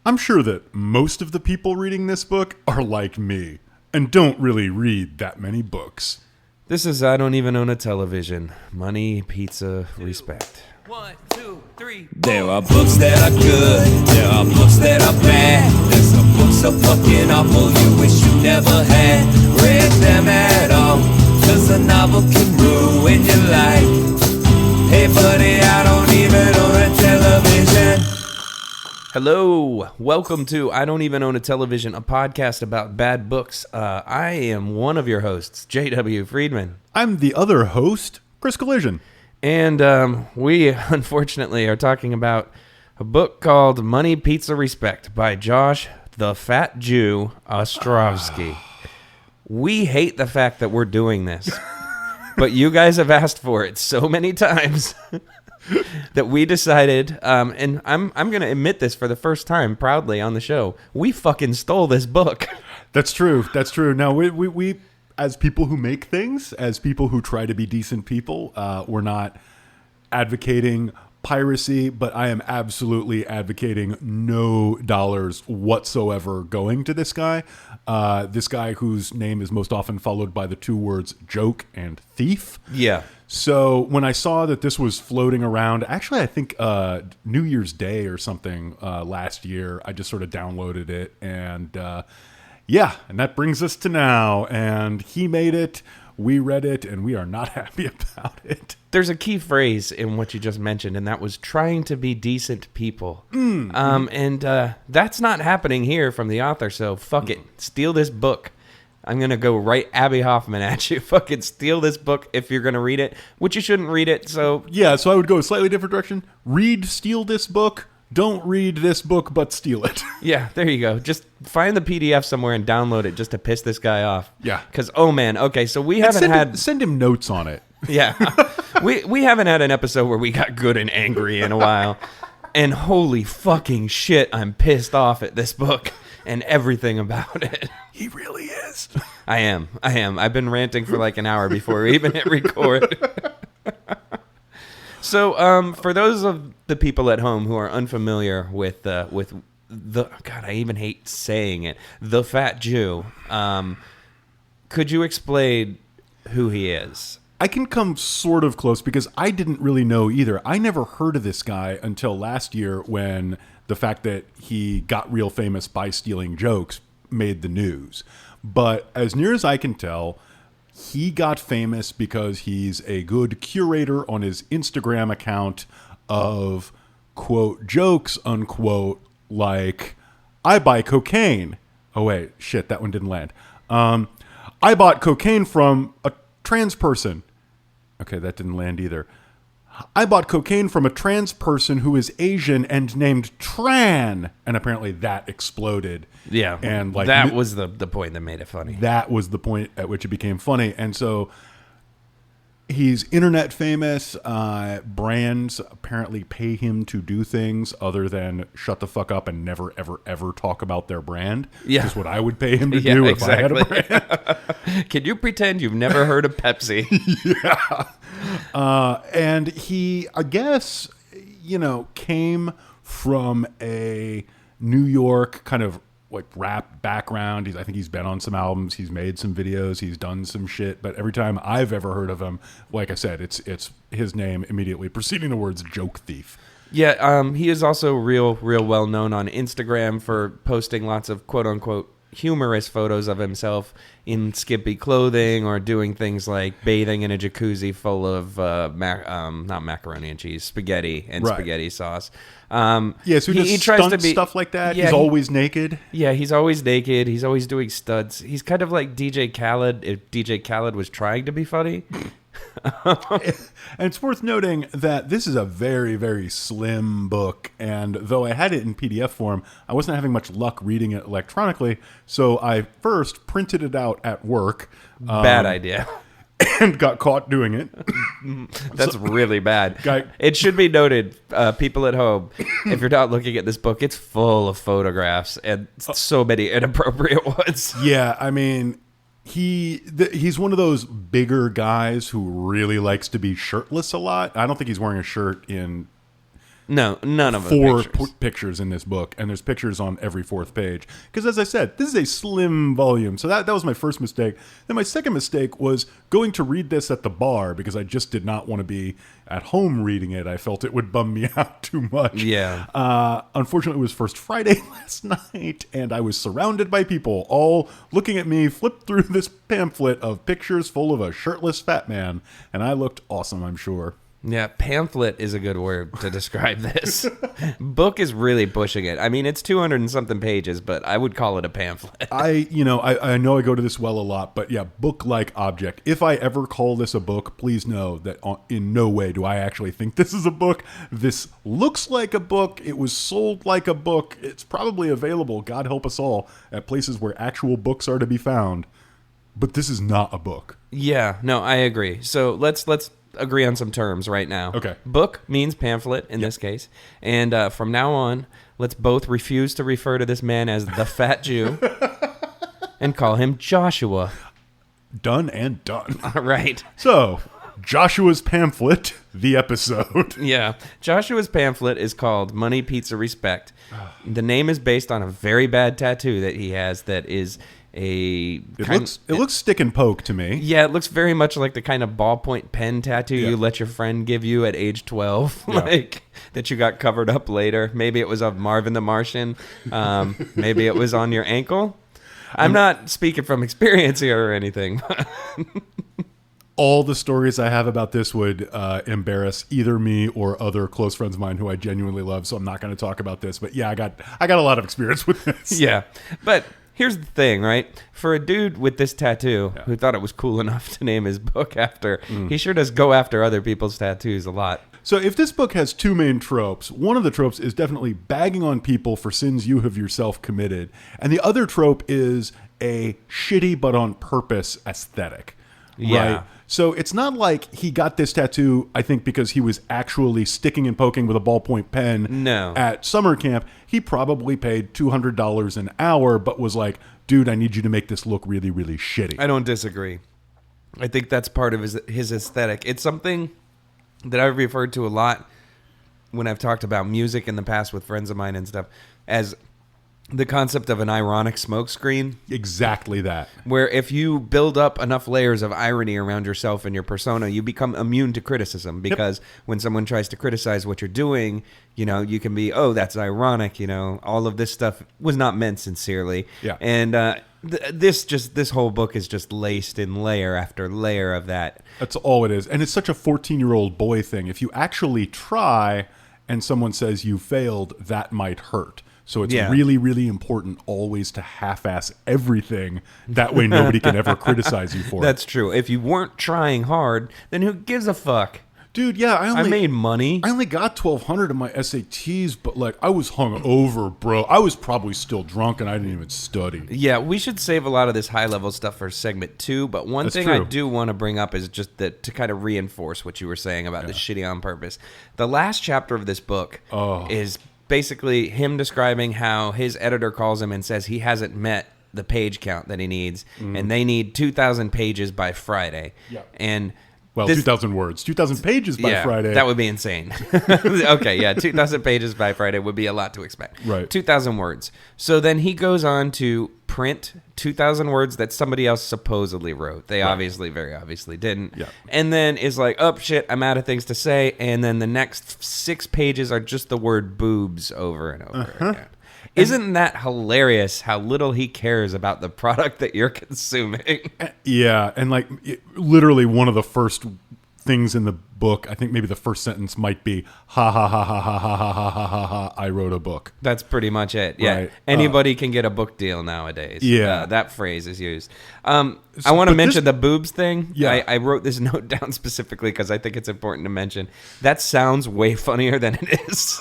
I'm sure that most of the people reading this book are like me and don't really read that many books. This is I Don't Even Own a Television. Money, pizza, respect. 1, 2, 3. There are books that are good, there are books that are bad. There's some books so fucking awful you wish you never had read them at all. 'Cause a novel can ruin your life. Hey buddy, I don't even own a television. Hello, welcome to I Don't Even Own a Television, a podcast about bad books. I am one of your hosts, J.W. Friedman. I'm the other host, Chris Collision. And we, unfortunately, are talking about a book called Money, Pizza, Respect by Josh, the Fat Jew, Ostrovsky. We hate the fact that we're doing this, but you guys have asked for it so many times that we decided, and I'm going to admit this for the first time proudly on the show, we fucking stole this book. That's true. That's true. Now, we as people who make things, as people who try to be decent people, we're not advocating piracy, but I am absolutely advocating no dollars whatsoever going to this guy. This guy whose name is most often followed by the two words joke and thief. Yeah. So when I saw that this was floating around, actually I think New Year's Day or something last year, I just sort of downloaded it and yeah, and that brings us to now. And he made it, we read it, and we are not happy about it. There's a key phrase in what you just mentioned, and that was trying to be decent people. And that's not happening here from the author, so fuck it. Steal this book. I'm going to go right Abby Hoffman at you. Fucking steal this book if you're going to read it, which you shouldn't read it, so... Yeah, so I would go a slightly different direction. Steal this book. Don't read this book, but steal it. Yeah, there you go. Just find the PDF somewhere and download it just to piss this guy off. Yeah. Because, oh man, okay, so we And haven't had... Send him notes on it. Yeah. we haven't had an episode where we got good and angry in a while. And holy fucking shit, I'm pissed off at this book and everything about it. He really is. I am. I've been ranting for like an hour before we even hit record. So, for those of the people at home who are unfamiliar with the God, I even hate saying it, the Fat Jew, could you explain who he is? I can come sort of close because I didn't really know either. I never heard of this guy until last year when the fact that he got real famous by stealing jokes made the news. But as near as I can tell, he got famous because he's a good curator on his Instagram account of, quote, jokes, unquote, like, I buy cocaine. Oh, wait, shit, that one didn't land. I bought cocaine from a trans person. Okay, that didn't land either. I bought cocaine from a trans person who is Asian and named Tran. And apparently that exploded. Yeah, and like that was the point that made it funny. That was the point at which it became funny. And so he's internet famous. Brands apparently pay him to do things other than shut the fuck up and never, ever, ever talk about their brand. Yeah. Which is what I would pay him to do if I had a brand. Can you pretend you've never heard of Pepsi? Yeah. And he, I guess, came from a New York kind of like rap background. I think he's been on some albums. He's made some videos. He's done some shit. But every time I've ever heard of him, like I said, it's his name immediately preceding the words joke thief. Yeah, he is also real well known on Instagram for posting lots of quote unquote humorous photos of himself in skimpy clothing or doing things like bathing in a jacuzzi full of not macaroni and cheese, spaghetti and spaghetti sauce. So he tries to be stuff like that. Yeah, he's always naked. Yeah, he's always naked. He's always doing stunts. He's kind of like DJ Khaled if DJ Khaled was trying to be funny. And it's worth noting that this is a very, very slim book, and though I had it in PDF form, I wasn't having much luck reading it electronically, so I first printed it out at work. Bad idea. And got caught doing it. That's really bad. It should be noted, people at home, if you're not looking at this book, it's full of photographs and so many inappropriate ones. Yeah, I mean... He's one of those bigger guys who really likes to be shirtless a lot. I don't think he's wearing a shirt in No, none of the four pictures. pictures in this book, and there's pictures on every fourth page. Because as I said, this is a slim volume, so that was my first mistake. Then my second mistake was going to read this at the bar, because I just did not want to be at home reading it. I felt it would bum me out too much. Yeah. Unfortunately, it was First Friday last night, and I was surrounded by people all looking at me flip through this pamphlet of pictures full of a shirtless fat man, and I looked awesome, I'm sure. Yeah, pamphlet is a good word to describe this. Book is really pushing it. I mean, it's 200 and something pages, but I would call it a pamphlet. I know I go to this well a lot, but yeah, book-like object. If I ever call this a book, please know that in no way do I actually think this is a book. This looks like a book. It was sold like a book. It's probably available, God help us all, at places where actual books are to be found. But this is not a book. Yeah, no, I agree. So let's agree on some terms right now. Okay. Book means pamphlet in this case. And from now on, let's both refuse to refer to this man as the Fat Jew and call him Joshua. Done and done. All right. So, Joshua's pamphlet, the episode. Yeah. Joshua's pamphlet is called Money, Pizza, Respect. The name is based on a very bad tattoo that he has that is it looks stick and poke to me. Yeah, it looks very much like the kind of ballpoint pen tattoo you let your friend give you at age 12, like that you got covered up later. Maybe it was of Marvin the Martian. Maybe it was on your ankle. I'm not speaking from experience here or anything. All the stories I have about this would embarrass either me or other close friends of mine who I genuinely love, so I'm not going to talk about this. But yeah, I got a lot of experience with this. Yeah, but here's the thing, right? For a dude with this tattoo who thought it was cool enough to name his book after, he sure does go after other people's tattoos a lot. So if this book has two main tropes, one of the tropes is definitely bagging on people for sins you have yourself committed. And the other trope is a shitty but on purpose aesthetic. Yeah. Right? So it's not like he got this tattoo, I think, because he was actually sticking and poking with a ballpoint pen at summer camp. He probably paid $200 an hour, but was like, dude, I need you to make this look really, really shitty. I don't disagree. I think that's part of his aesthetic. It's something that I've referred to a lot when I've talked about music in the past with friends of mine and stuff as the concept of an ironic smokescreen. Exactly that. Where if you build up enough layers of irony around yourself and your persona, you become immune to criticism. Because when someone tries to criticize what you're doing, you can be, oh, that's ironic. All of this stuff was not meant sincerely. Yeah. And this whole book is just laced in layer after layer of that. That's all it is. And it's such a 14-year-old boy thing. If you actually try and someone says you failed, that might hurt. So it's really, really important always to half-ass everything. That way nobody can ever criticize you for it. That's true. If you weren't trying hard, then who gives a fuck? Dude, yeah, I made money. I only got 1,200 in my SATs, but I was hungover, bro. I was probably still drunk and I didn't even study. Yeah, we should save a lot of this high-level stuff for segment 2, but one thing I do want to bring up is just to kind of reinforce what you were saying about this shitty on purpose. The last chapter of this book is basically him describing how his editor calls him and says he hasn't met the page count that he needs, and they need 2,000 pages by Friday. Yeah. And 2,000 words. 2,000 pages by Friday. That would be insane. Okay, yeah, 2,000 pages by Friday would be a lot to expect. Right. 2,000 words. So then he goes on to print 2,000 words that somebody else supposedly wrote. They very obviously didn't. Yeah. And then is like, oh, shit, I'm out of things to say. And then the next 6 pages are just the word boobs over and over again. Isn't that hilarious how little he cares about the product that you're consuming? Yeah, and literally one of the first things in the book, I think maybe the first sentence might be, ha ha ha ha ha ha ha ha ha ha ha, I wrote a book. That's pretty much it. Yeah, right. Anybody can get a book deal nowadays. Yeah. That phrase is used. I want to mention the boobs thing. Yeah. I wrote this note down specifically because I think it's important to mention. That sounds way funnier than it is.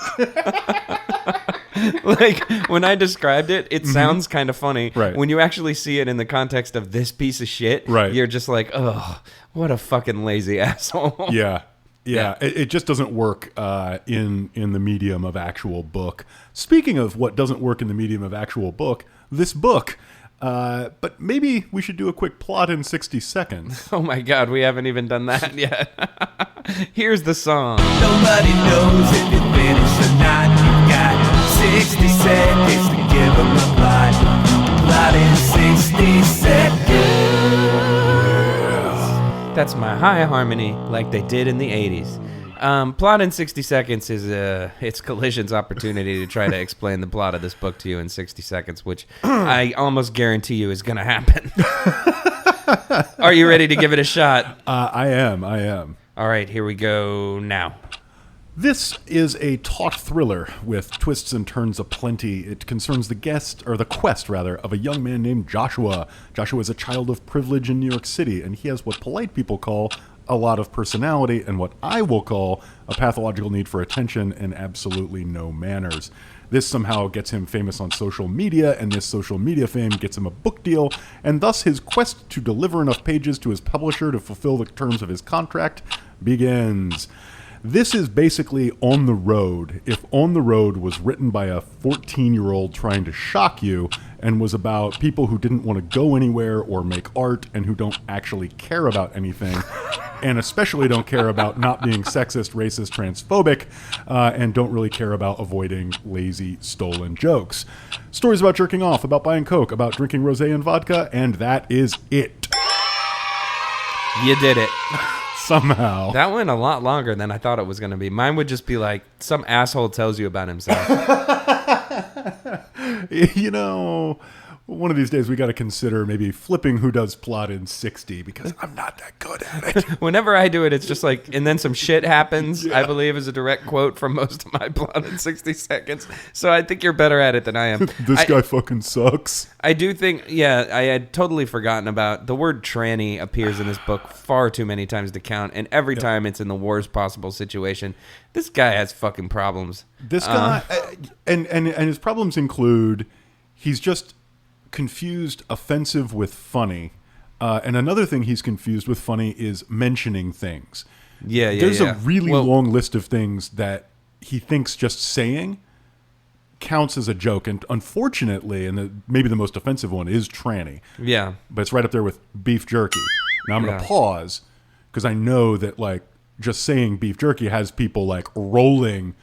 When I described it, it sounds kind of funny. Right. When you actually see it in the context of this piece of shit, you're just like, oh, what a fucking lazy asshole. Yeah. It just doesn't work in the medium of actual book. Speaking of what doesn't work in the medium of actual book, this book. But maybe we should do a quick plot in 60 seconds. Oh my God, we haven't even done that yet. Here's the song. Nobody knows if you think finish or not. You got 60 seconds to give them a plot. Plot in 60 seconds. That's my high harmony, like they did in the 80s. Plot in 60 seconds is it's Collision's opportunity to try to explain the plot of this book to you in 60 seconds, which I almost guarantee you is going to happen. Are you ready to give it a shot? I am. All right, here we go now. This is a taut thriller with twists and turns aplenty. It concerns the quest of a young man named Joshua. Joshua is a child of privilege in New York City, and he has what polite people call a lot of personality and what I will call a pathological need for attention and absolutely no manners. This somehow gets him famous on social media, and this social media fame gets him a book deal, and thus his quest to deliver enough pages to his publisher to fulfill the terms of his contract begins. This is basically On the Road, if On the Road was written by a 14-year-old trying to shock you and was about people who didn't want to go anywhere or make art and who don't actually care about anything, and especially don't care about not being sexist, racist, transphobic, and don't really care about avoiding lazy, stolen jokes. Stories about jerking off, about buying Coke, about drinking rosé and vodka, and that is it. You did it. Somehow. That went a lot longer than I thought it was going to be. Mine would just be like, some asshole tells you about himself. You know, one of these days we got to consider maybe flipping Who Does Plot in 60, because I'm not that good at it. Whenever I do it, it's just like, and then some shit happens, yeah. I believe is a direct quote from most of my plot in 60 seconds. So I think you're better at it than I am. This guy fucking sucks. I do think, yeah, I had totally forgotten about the word tranny appears in this book far too many times to count. And every time it's in the worst possible situation. This guy has fucking problems. This guy, and his problems include, he's just confused offensive with funny, and another thing he's confused with funny is mentioning things. There's a really long list of things that he thinks just saying counts as a joke, and unfortunately, and maybe the most offensive one is tranny. Yeah, but it's right up there with beef jerky. Now I'm going to pause because I know that like just saying beef jerky has people like rolling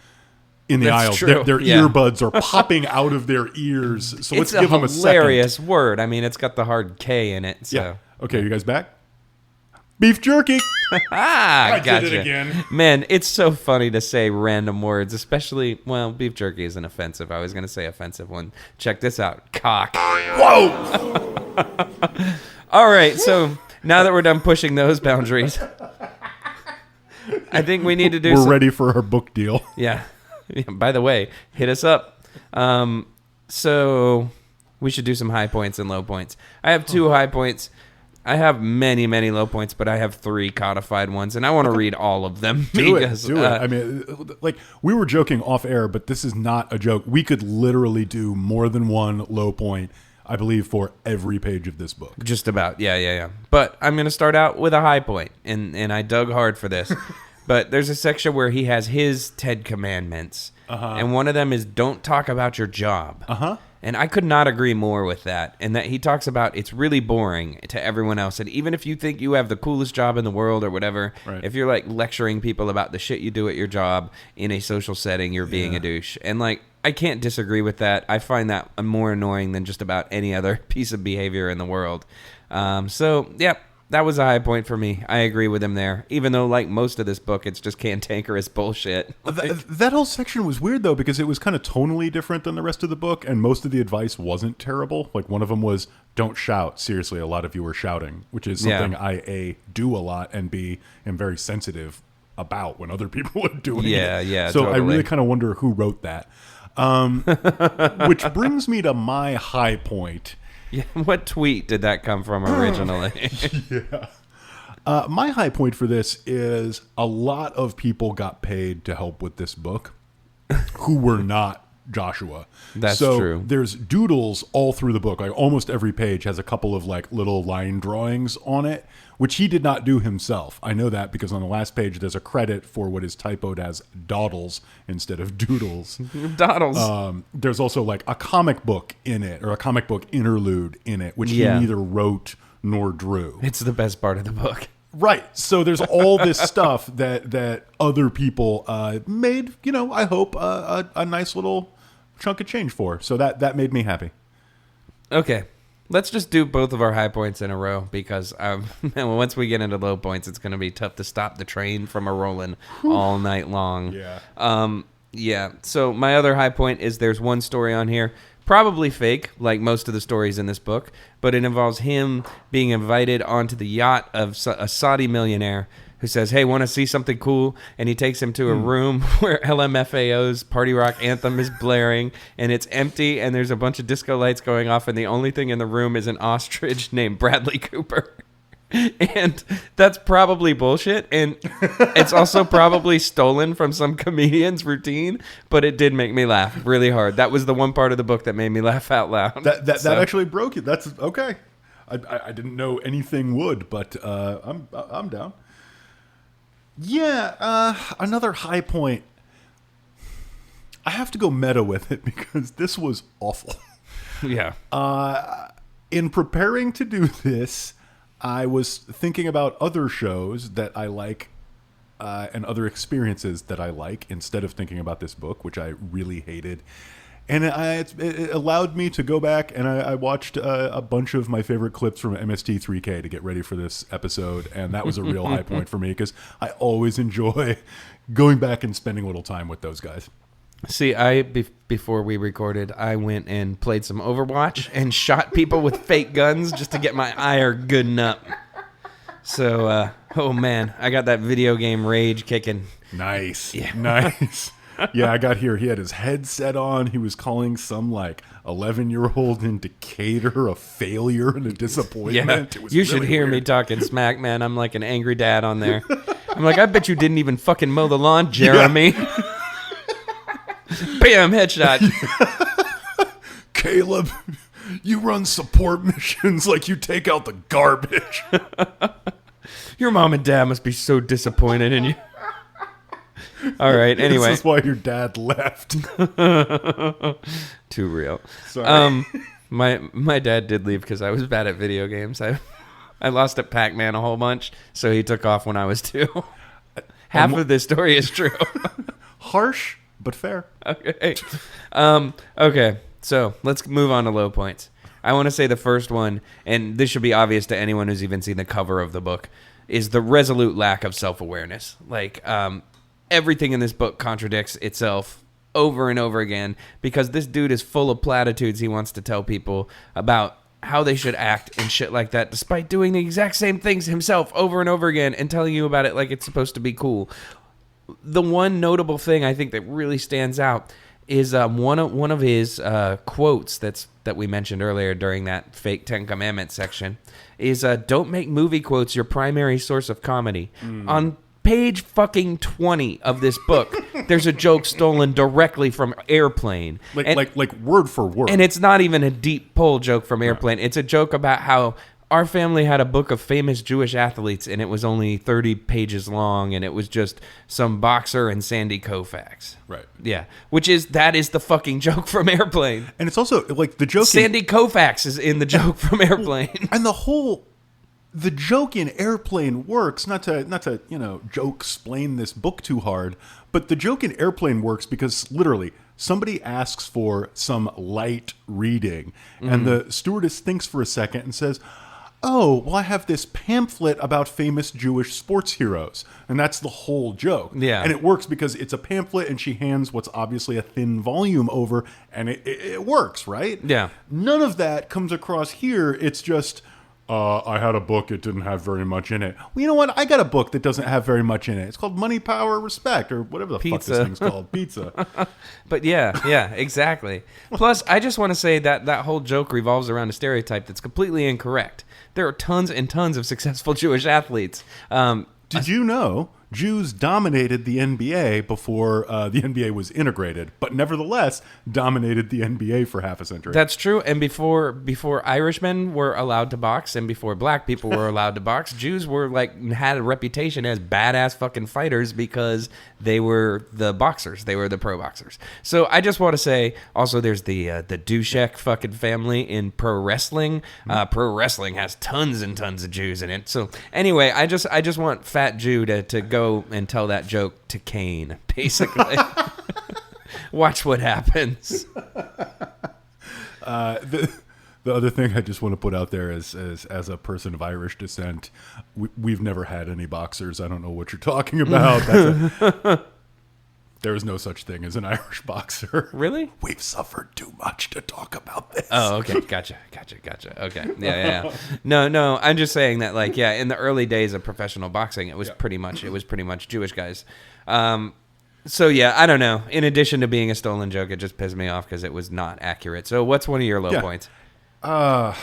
in the aisles. Their earbuds are popping out of their ears. So let's give them a second. It's a hilarious word. I mean, it's got the hard K in it. So. Yeah. Okay, you guys back? Beef jerky. I did it again. Man, it's so funny to say random words, especially, well, beef jerky isn't offensive. I was going to say offensive one. Check this out. Cock. Whoa! All right, so now that we're done pushing those boundaries, I think we need to do We're ready for our book deal. Yeah. By the way, hit us up. So we should do some high points and low points. I have 2 high points. I have many, many low points, but I have 3 codified ones, and I want to read all of them. Do it. I mean, like, we were joking off air, but this is not a joke. We could literally do more than one low point, I believe, for every page of this book. Just about. Yeah. But I'm going to start out with a high point, and I dug hard for this. But there's a section where he has his 10 commandments, and one of them is don't talk about your job. And I could not agree more with that. And that he talks about it's really boring to everyone else. And even if you think you have the coolest job in the world or whatever, if you're like lecturing people about the shit you do at your job in a social setting, you're being a douche. And like, I can't disagree with that. I find that more annoying than just about any other piece of behavior in the world. So, yeah. That was a high point for me. I agree with him there. Even though, like most of this book, it's just cantankerous bullshit. That whole section was weird, though, because it was kind of tonally different than the rest of the book, and most of the advice wasn't terrible. Like, one of them was, don't shout. Seriously, a lot of you were shouting, which is something I, A, do a lot, and B, am very sensitive about when other people are doing it. Yeah, So totally. I really kind of wonder who wrote that. Which brings me to my high point. Yeah, what tweet did that come from originally? My high point for this is a lot of people got paid to help with this book who were not Joshua. That's true. There's doodles all through the book. Like almost every page has a couple of like little line drawings on it, which he did not do himself. I know that because on the last page there's a credit for what is typoed as dawdles instead of doodles. Dawdles. There's also like a comic book in it, or a comic book interlude in it, which he neither wrote nor drew. It's the best part of the book. Right. So there's all this stuff that other people made, I hope a nice little chunk of change for. So that made me happy. Okay. Let's just do both of our high points in a row because once we get into low points, it's going to be tough to stop the train from a-rolling all night long. Yeah. Yeah. So my other high point is there's one story on here, probably fake, like most of the stories in this book, but it involves him being invited onto the yacht of a Saudi millionaire who says, hey, want to see something cool? And he takes him to a room where LMFAO's Party Rock Anthem is blaring, and it's empty, and there's a bunch of disco lights going off, and the only thing in the room is an ostrich named Bradley Cooper. And that's probably bullshit, and it's also probably stolen from some comedian's routine, but it did make me laugh really hard. That was the one part of the book that made me laugh out loud. That actually broke it. That's okay. I didn't know anything would, but I'm down. Yeah, another high point. I have to go meta with it because this was awful. Yeah. In preparing to do this, I was thinking about other shows that I like and other experiences that I like instead of thinking about this book, which I really hated. And it allowed me to go back and I watched a bunch of my favorite clips from MST3K to get ready for this episode. And that was a real high point for me because I always enjoy going back and spending a little time with those guys. See, before we recorded, I went and played some Overwatch and shot people with fake guns just to get my ire gooden up. So, oh man, I got that video game rage kicking. Nice. Yeah. Nice. Yeah, I got here. He had his headset on. He was calling some 11-year-old in Decatur a failure and a disappointment. Yeah, it was you really should hear weird. me talking smack, man. I'm like an angry dad on there. I'm like, I bet you didn't even fucking mow the lawn, Jeremy. Yeah. Bam, headshot. Caleb, you run support missions like you take out the garbage. Your mom and dad must be so disappointed in you. All right, anyway. This is why your dad left. Too real. Sorry. My dad did leave because I was bad at video games. I lost at Pac-Man a whole bunch, so he took off when I was 2. Half of this story is true. Harsh, but fair. Okay. Okay, so let's move on to low points. I want to say the first one, and this should be obvious to anyone who's even seen the cover of the book, is the resolute lack of self-awareness. Everything in this book contradicts itself over and over again because this dude is full of platitudes he wants to tell people about how they should act and shit like that, despite doing the exact same things himself over and over again and telling you about it like it's supposed to be cool. The one notable thing I think that really stands out is one of his quotes that we mentioned earlier during that fake Ten Commandments section is don't make movie quotes your primary source of comedy. On page fucking 20 of this book, there's a joke stolen directly from Airplane. Like word for word. And it's not even a deep pull joke from Airplane. It's a joke about how our family had a book of famous Jewish athletes, and it was only 30 pages long, and it was just some boxer and Sandy Koufax. Right. Yeah. That is the fucking joke from Airplane. And it's also the joke. Sandy Koufax is in the joke from Airplane. And the joke in Airplane works, not to joke explain this book too hard, but the joke in Airplane works because literally somebody asks for some light reading, and the stewardess thinks for a second and says, "Oh, well, I have this pamphlet about famous Jewish sports heroes." And that's the whole joke. Yeah. And it works because it's a pamphlet and she hands what's obviously a thin volume over, and it works, right? Yeah. None of that comes across here. It's just, I had a book, it didn't have very much in it. Well, you know what? I got a book that doesn't have very much in it. It's called Money, Power, Respect, or whatever the fuck this thing's called. Pizza. But yeah, exactly. Plus, I just want to say that whole joke revolves around a stereotype that's completely incorrect. There are tons and tons of successful Jewish athletes. Did you know Jews dominated the NBA before the NBA was integrated, but nevertheless dominated the NBA for half a century. That's true. And before Irishmen were allowed to box, and before black people were allowed to box, Jews were had a reputation as badass fucking fighters because they were the boxers. They were the pro boxers. So I just want to say, also, there's the Dushek fucking family in pro wrestling. Pro wrestling has tons and tons of Jews in it. So anyway, I just want Fat Jew to go and tell that joke to Kane, basically. Watch what happens. The other thing I just want to put out there is as a person of Irish descent, we've never had any boxers. I don't know what you're talking about. There is no such thing as an Irish boxer. Really? We've suffered too much to talk about this. Oh, okay. Gotcha. Okay. Yeah. No, I'm just saying that, in the early days of professional boxing, it was pretty much Jewish guys. So yeah, I don't know. In addition to being a stolen joke, it just pissed me off because it was not accurate. So what's one of your low points? Well,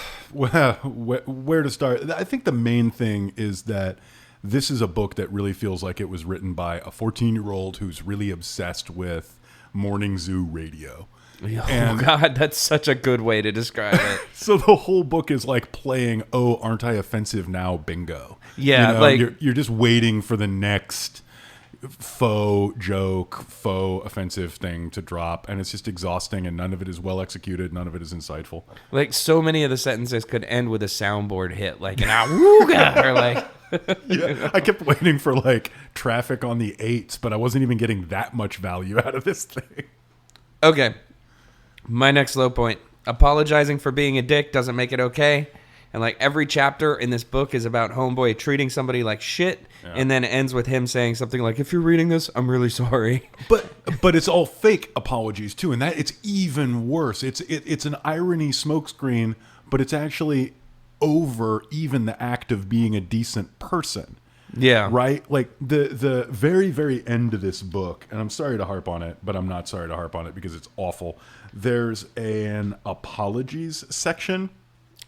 where to start? I think the main thing is that this is a book that really feels like it was written by a 14-year-old who's really obsessed with morning zoo radio. God, that's such a good way to describe it. So the whole book is like playing, "Oh, aren't I offensive now?" bingo. Yeah, you're just waiting for the next faux joke, faux offensive thing to drop, and it's just exhausting, and none of it is well executed, none of it is insightful. So many of the sentences could end with a soundboard hit, like an "awooga" or Yeah, I kept waiting for traffic on the 8s, but I wasn't even getting that much value out of this thing. Okay. My next low point. Apologizing for being a dick doesn't make it okay. And every chapter in this book is about homeboy treating somebody like shit, and then it ends with him saying something like, "If you're reading this, I'm really sorry." But it's all fake apologies too, and that it's even worse. It's an irony smokescreen, but it's actually over even the act of being a decent person. Yeah. Right? The very, very end of this book, and I'm sorry to harp on it, but I'm not sorry to harp on it because it's awful. There's an apologies section.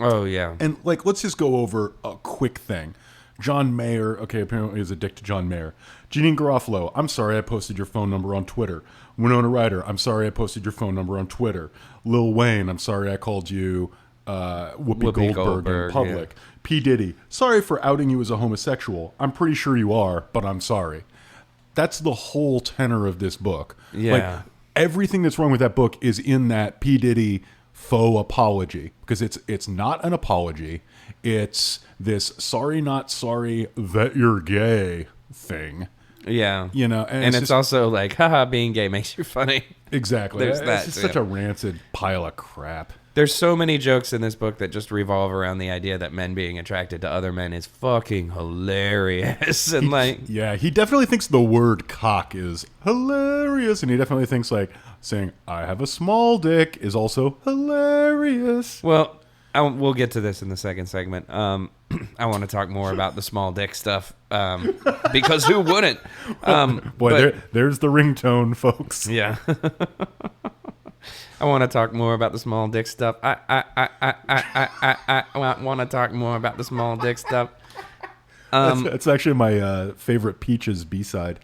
Oh, yeah. And let's just go over a quick thing. John Mayer, apparently he's a dick to John Mayer. Janine Garofalo, "I'm sorry I posted your phone number on Twitter." Winona Ryder, "I'm sorry I posted your phone number on Twitter." Lil Wayne, "I'm sorry I called you Whoopi Goldberg in public." Yeah. P. Diddy, "Sorry for outing you as a homosexual. I'm pretty sure you are, but I'm sorry." That's the whole tenor of this book. Yeah. Everything that's wrong with that book is in that P. Diddy faux apology, because it's not an apology. It's this sorry not sorry that you're gay thing. Yeah. And it's also haha, being gay makes you funny. Exactly. There's that. It's such a rancid pile of crap. There's so many jokes in this book that just revolve around the idea that men being attracted to other men is fucking hilarious. And he definitely thinks the word cock is hilarious, and he definitely thinks saying "I have a small dick" is also hilarious. Well, we'll get to this in the second segment. I want to talk more about the small dick stuff because who wouldn't? There's the ringtone, folks. Yeah. I want to talk more about the small dick stuff. I want to talk more about the small dick stuff. That's actually my favorite Peaches B-side.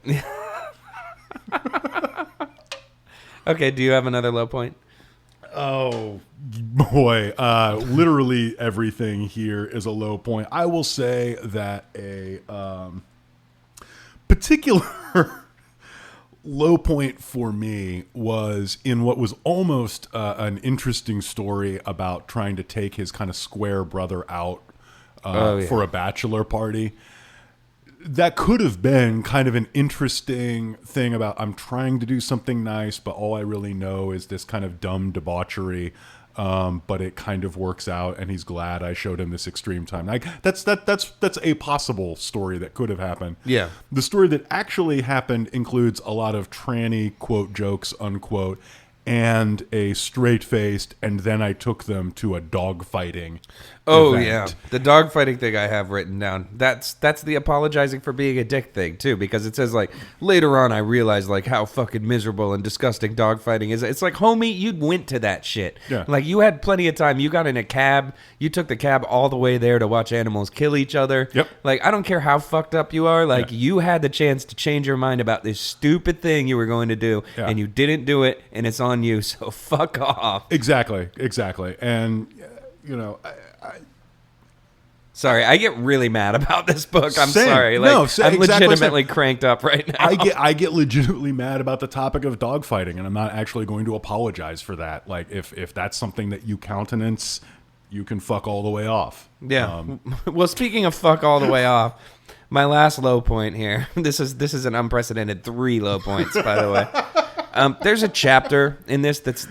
Okay, do you have another low point? Oh, boy. Literally everything here is a low point. I will say that a particular low point for me was in what was almost an interesting story about trying to take his kind of square brother out for a bachelor party. That could have been kind of an interesting thing about, I'm trying to do something nice, but all I really know is this kind of dumb debauchery. But it kind of works out, and he's glad I showed him this extreme time. That's a possible story that could have happened. Yeah. The story that actually happened includes a lot of tranny quote jokes unquote, and a straight-faced, and then I took them to a dog-fighting Oh event. yeah, the dogfighting thing I have written down. That's the apologizing for being a dick thing too, because it says like later on I realized like how fucking miserable and disgusting dogfighting is. It's like, homie, you went to that shit. Yeah. Like you had plenty of time. You got in a cab. You took the cab all the way there to watch animals kill each other. Yep. Like I don't care how fucked up you are. Like Yeah. you had the chance to change your mind about this stupid thing you were going to do, Yeah. and you didn't do it, and it's on you. So fuck off. Exactly. And, Sorry, I get really mad about this book. I'm Same. sorry. No, I'm exactly legitimately cranked up right now. I get legitimately mad about the topic of dogfighting, and I'm not actually going to apologize for that. Like, if that's something that you countenance, you can fuck all the way off. Yeah. Well, speaking of fuck all the way off, my last low point here. This is an unprecedented 3 low points, by the way. There's a chapter in this that's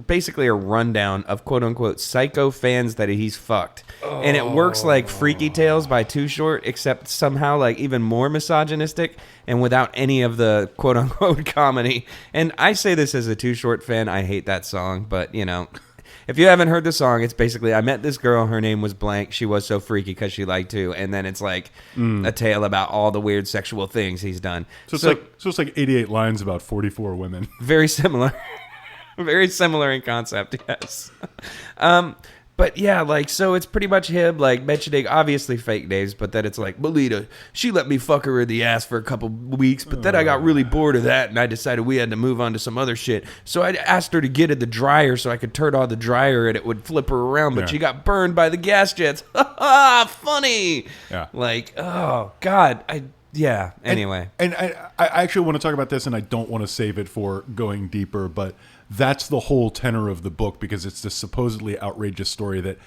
basically a rundown of quote unquote psycho fans that he's fucked, and it works like Freaky Tales by Too Short, except somehow like even more misogynistic and without any of the quote unquote comedy. And I say this as a Too Short fan. I hate that song, but you know. If you haven't heard the song, it's basically I met this girl, her name was blank, she was so freaky because she liked to, and then it's like a tale about all the weird sexual things he's done. So it's like 88 lines about 44 women. Very similar. Very similar in concept, yes. But yeah, like, so it's pretty much him, like, mentioning, obviously fake names, but then it's like, Melita, she let me fuck her in the ass for a couple weeks, but then I got really bored of that, and I decided we had to move on to some other shit. So I asked her to get in the dryer so I could turn on the dryer and it would flip her around, but Yeah. she got burned by the gas jets. Ha ha, funny! Yeah. Like, oh, God, anyway. And I actually want to talk about this, and I don't want to save it for going deeper, but that's the whole tenor of the book, because it's this supposedly outrageous story that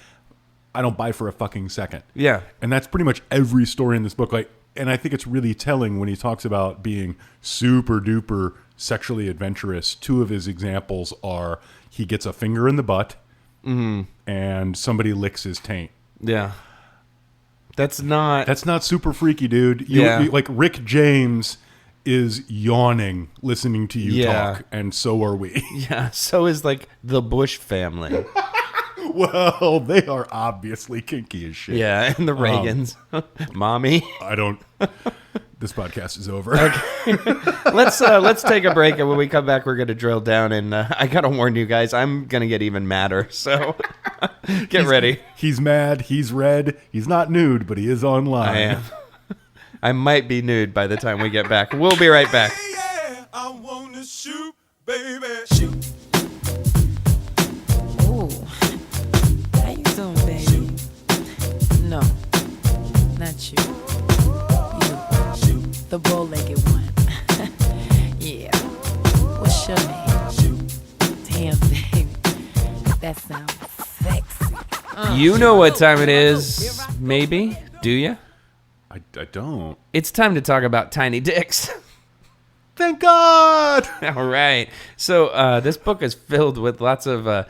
I don't buy for a fucking second. Yeah. And that's pretty much every story in this book. Like, and I think it's really telling when he talks about being super duper sexually adventurous. 2 of his examples are he gets a finger in the butt and somebody licks his taint. Yeah. That's not super freaky, dude. Yeah. Like Rick James is yawning listening to you Yeah. talk, and so are we. Yeah, so is like the Bush family. Well, they are obviously kinky as shit. Yeah, and the Reagans. Mommy. I don't. This podcast is over. Let's take a break, and when we come back, we're gonna drill down. And I gotta warn you guys, I'm gonna get even madder. So get ready. He's mad. He's red. He's not nude, but he is online. I am. I might be nude by the time we get back. We'll be right back. Yeah, I wanna shoot, baby. Shoot. Ooh, how you doing, baby? No, not you. You, the bow-legged one. Yeah. What's your name? Damn, baby, that sounds sexy. You know what time it is, maybe? Do you? I don't. It's time to talk about tiny dicks. Thank God. All right. So this book is filled with lots of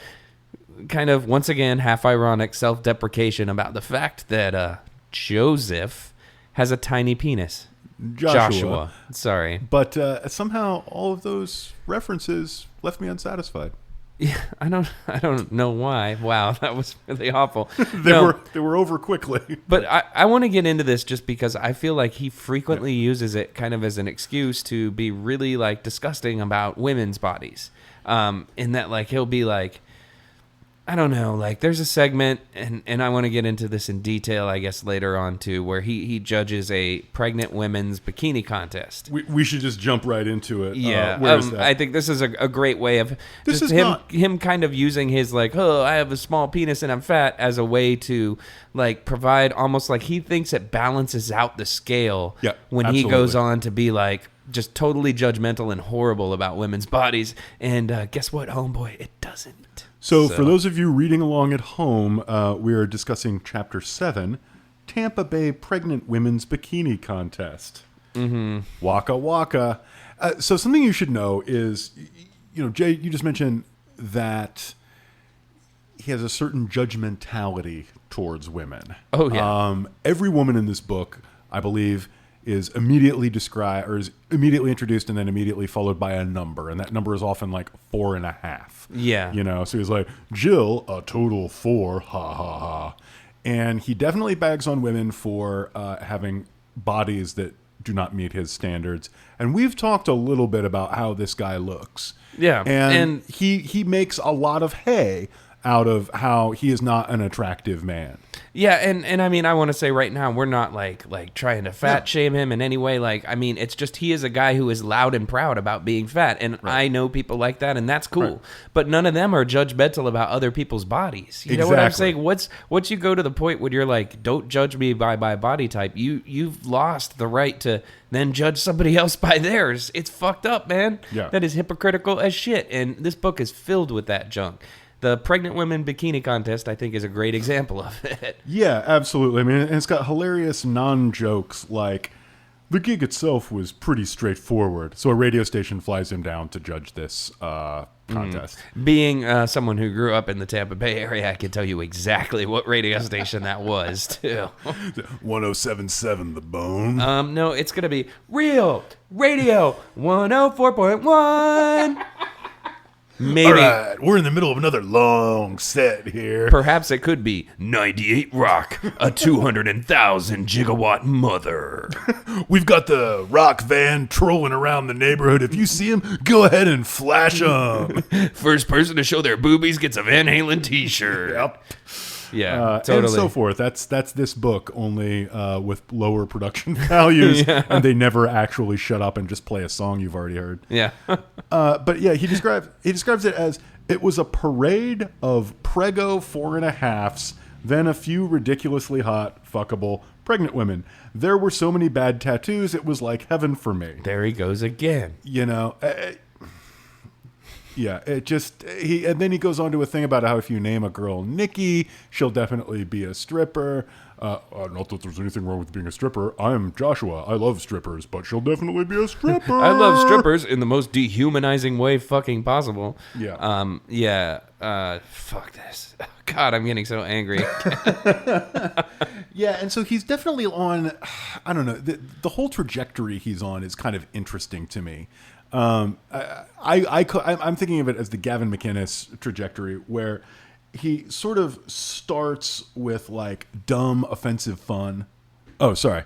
kind of, once again, half ironic self-deprecation about the fact that Joseph has a tiny penis. Joshua. Sorry. But somehow all of those references left me unsatisfied. Yeah, I don't know why. Wow, that was really awful. They were over quickly. But I want to get into this just because I feel like he frequently uses it kind of as an excuse to be really like disgusting about women's bodies. In that like he'll be like, I don't know, like there's a segment, and I want to get into this in detail, I guess, later on too, where he judges a pregnant women's bikini contest. We should just jump right into it. Yeah, where is that? I think this is a great way of This just is him kind of using his like, oh, I have a small penis and I'm fat, as a way to like provide almost like he thinks it balances out the scale. Yeah, when he goes absolutely. on to be like just totally judgmental and horrible about women's bodies, and guess what, homeboy, it doesn't. So for those of you reading along at home, we are discussing Chapter 7, Tampa Bay Pregnant Women's Bikini Contest. Mm-hmm. Waka waka. So something you should know is, you know, Jay, you just mentioned that he has a certain judgmentality towards women. Oh, yeah. Every woman in this book, I believe, is immediately described, or is immediately introduced, and then immediately followed by a number, and that number is often like 4.5. Yeah. You know, so he's like, Jill, a total 4, ha ha ha. And he definitely bags on women for having bodies that do not meet his standards. And we've talked a little bit about how this guy looks. Yeah. And he makes a lot of hay out of how he is not an attractive man. Yeah, and I mean, I want to say right now, we're not like trying to fat shame him in any way. Like, I mean, it's just he is a guy who is loud and proud about being fat, and I know people like that, and that's cool. Right. But none of them are judgmental about other people's bodies. You know what I'm saying? Once you go to the point where you're like, don't judge me by my body type, you've lost the right to then judge somebody else by theirs. It's fucked up, man. Yeah. That is hypocritical as shit, and this book is filled with that junk. The pregnant women bikini contest, I think, is a great example of it. Yeah, absolutely. I mean, and it's got hilarious non-jokes like, the gig itself was pretty straightforward. So a radio station flies him down to judge this contest. Being someone who grew up in the Tampa Bay area, I can tell you exactly what radio station that was, too. 107.7 The Bone. No, it's going to be Real Radio 104.1. Maybe. All right, we're in the middle of another long set here. Perhaps it could be 98 Rock, a 200,000 gigawatt mother. We've got the rock van trolling around the neighborhood. If you see him, go ahead and flash them. First person to show their boobies gets a Van Halen t-shirt. Yep. Yeah, totally. And so forth. That's this book, only with lower production values, and they never actually shut up and just play a song you've already heard. Yeah. But yeah, he describes it as, it was a parade of prego 4.5s, then a few ridiculously hot, fuckable pregnant women. There were so many bad tattoos, it was like heaven for me. There he goes again. You know. Yeah, it just and then he goes on to a thing about how if you name a girl Nikki, she'll definitely be a stripper. Not that there's anything wrong with being a stripper. I'm Joshua. I love strippers, but she'll definitely be a stripper. I love strippers in the most dehumanizing way fucking possible. Yeah. Fuck this. God, I'm getting so angry. Yeah, and so he's definitely on. I don't know. The whole trajectory he's on is kind of interesting to me. I'm thinking of it as the Gavin McInnes trajectory, where he sort of starts with like dumb, offensive fun. Oh, sorry.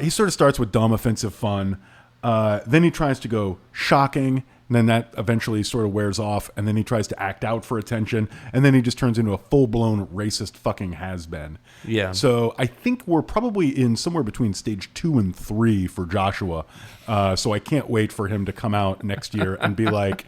He sort of starts with dumb, offensive fun. Then he tries to go shocking. And then that eventually sort of wears off. And then he tries to act out for attention. And then he just turns into a full-blown racist fucking has-been. Yeah. So I think we're probably in somewhere between stage 2 and 3 for Joshua. So I can't wait for him to come out next year and be like,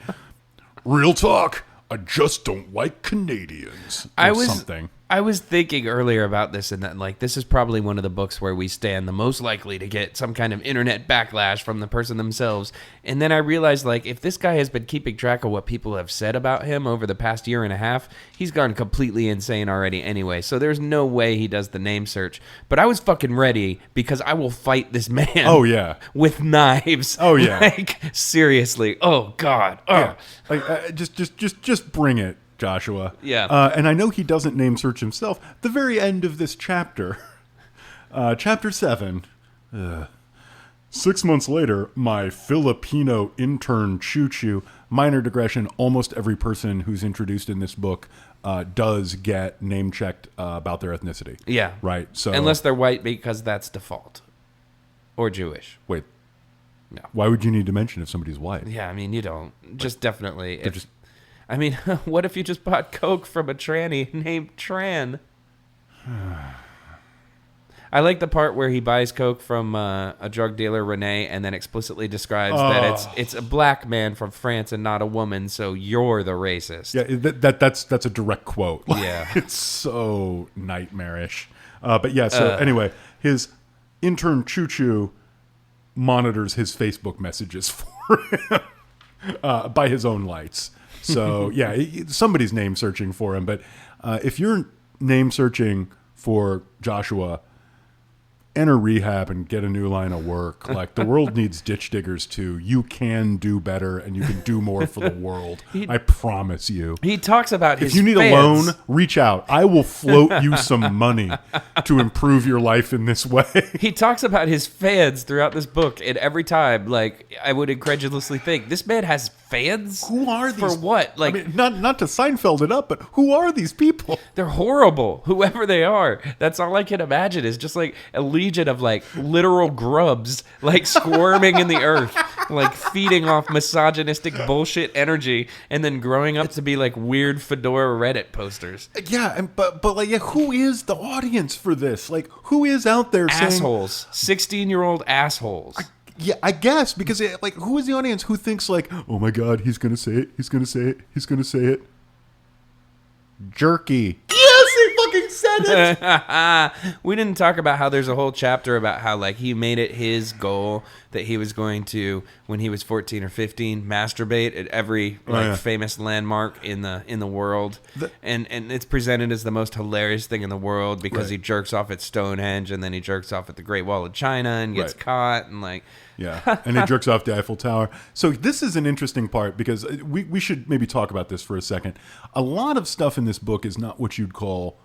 real talk, I just don't like Canadians. Or something. I was thinking earlier about this, and that like this is probably one of the books where we stand the most likely to get some kind of internet backlash from the person themselves. And then I realized, like, if this guy has been keeping track of what people have said about him over the past year and a half, he's gone completely insane already anyway. So there's no way he does the name search. But I was fucking ready, because I will fight this man. Oh yeah, with knives. Oh yeah, like seriously. Oh God. Oh. Yeah. Like just bring it, Joshua. Yeah. And I know he doesn't name search himself. The very end of this chapter, chapter 7, 6 months later, my Filipino intern Choo-Choo. Minor digression, almost every person who's introduced in this book does get name-checked about their ethnicity. Yeah. Right? So unless they're white, because that's default. Or Jewish. Wait. No. Why would you need to mention if somebody's white? Yeah, I mean, you don't. Just definitely. I mean, what if you just bought Coke from a tranny named Tran? I like the part where he buys Coke from a drug dealer, Renee, and then explicitly describes that it's a black man from France and not a woman, so you're the racist. Yeah, that's a direct quote. Yeah. It's so nightmarish. But yeah, so anyway, his intern Choo-Choo monitors his Facebook messages for him by his own lights. So yeah, somebody's name searching for him. But if you're name searching for Joshua, enter rehab and get a new line of work. Like, the world needs ditch diggers too. You can do better, and you can do more for the world. I promise you. He talks about if you need a loan, reach out. I will float you some money to improve your life in this way. He talks about his fans throughout this book, and every time, like, I would incredulously think, this man has fans? Who are these? For what? Like, I mean, not to Seinfeld it up, but who are these people? they're horrible, whoever they are. That's all I can imagine is just like a legion of like literal grubs, like squirming in the earth, like feeding off misogynistic bullshit energy, and then growing up to be like weird fedora Reddit posters. Yeah, but like, yeah, who is the audience for this? Like, who is out there saying Assholes, 16-year-old assholes. Yeah, I guess, because like, who is the audience who thinks like, oh my God, he's gonna say it, he's gonna say it, he's gonna say it. Jerky. Yes, he fucking said it. We didn't talk about how there's a whole chapter about how like he made it his goal that he was going to, when he was 14 or 15, masturbate at every famous landmark in the world, and it's presented as the most hilarious thing in the world because he jerks off at Stonehenge and then he jerks off at the Great Wall of China and gets caught and like. Yeah, and he jerks off the Eiffel Tower. So this is an interesting part because we should maybe talk about this for a second. A lot of stuff in this book is not what you'd call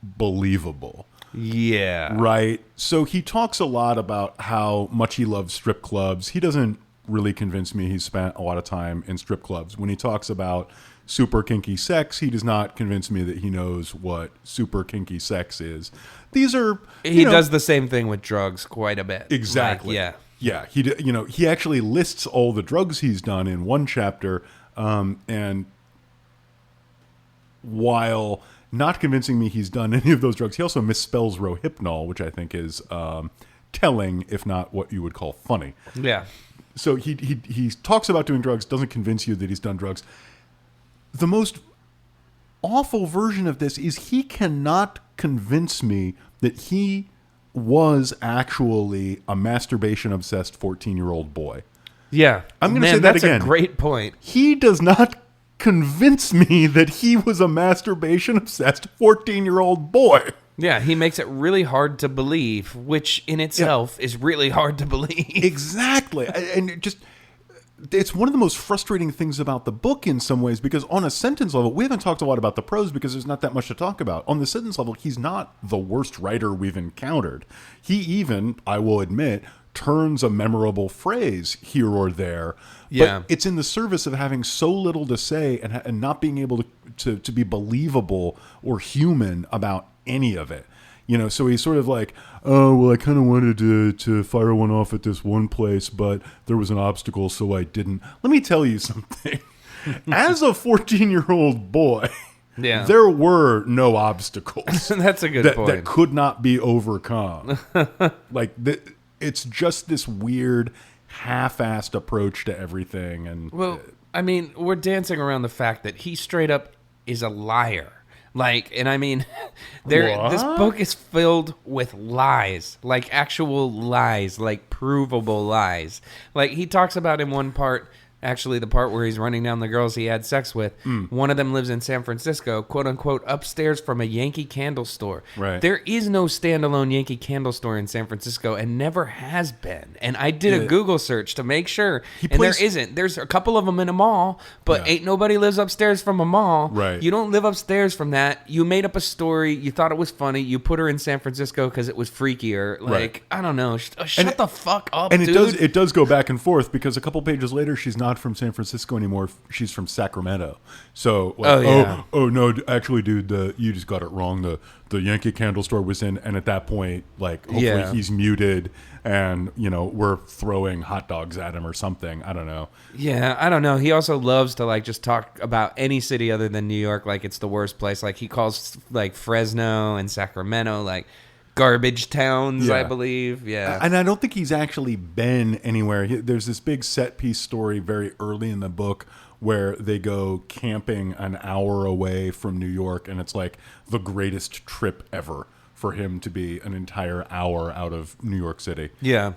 believable. Yeah. Right? So he talks a lot about how much he loves strip clubs. He doesn't really convince me he's spent a lot of time in strip clubs. When he talks about super kinky sex, he does not convince me that he knows what super kinky sex is. These are... He does the same thing with drugs quite a bit. Exactly. Like, yeah. Yeah, he actually lists all the drugs he's done in one chapter, and while not convincing me he's done any of those drugs, he also misspells Rohypnol, which I think is telling, if not what you would call funny. Yeah. So he talks about doing drugs, doesn't convince you that he's done drugs. The most awful version of this is he cannot convince me that he was actually a masturbation-obsessed 14-year-old boy. Yeah. I'm going to say that again. That's a great point. He does not convince me that he was a masturbation-obsessed 14-year-old boy. Yeah, he makes it really hard to believe, which in itself is really hard to believe. Exactly. And it's one of the most frustrating things about the book in some ways, because on a sentence level, we haven't talked a lot about the prose because there's not that much to talk about. On the sentence level, he's not the worst writer we've encountered. He even, I will admit, turns a memorable phrase here or there. Yeah. But it's in the service of having so little to say and not being able to be believable or human about any of it. So he's sort of like, oh, well, I kind of wanted to fire one off at this one place, but there was an obstacle, so I didn't. Let me tell you something. As a 14-year-old boy, there were no obstacles. That's a good point. That could not be overcome. It's just this weird, half-assed approach to everything. And well, I mean, we're dancing around the fact that he straight up is a liar. Like, and I mean, this book is filled with lies, like actual lies, like provable lies. Like, he talks about in one part, actually the part where he's running down the girls he had sex with, one of them lives in San Francisco, quote unquote, upstairs from a Yankee candle store. Right. There is no standalone Yankee candle store in San Francisco and never has been. And I did a Google search to make sure, there isn't. There's a couple of them in a mall, but ain't nobody lives upstairs from a mall. Right. You don't live upstairs from that. You made up a story. You thought it was funny. You put her in San Francisco because it was freakier. Like, I don't know. Shut the fuck up, and dude. it does go back and forth, because a couple pages later, she's not from San Francisco anymore. She's from Sacramento. So, like, oh no, actually, dude, you just got it wrong. The Yankee candle store was in, and at that point, like, hopefully he's muted, and we're throwing hot dogs at him or something. I don't know. Yeah, I don't know. He also loves to like just talk about any city other than New York like it's the worst place. Like, he calls like Fresno and Sacramento like garbage towns, I believe. Yeah. And I don't think he's actually been anywhere. There's this big set piece story very early in the book where they go camping an hour away from New York, and it's like the greatest trip ever for him to be an entire hour out of New York City. Yeah.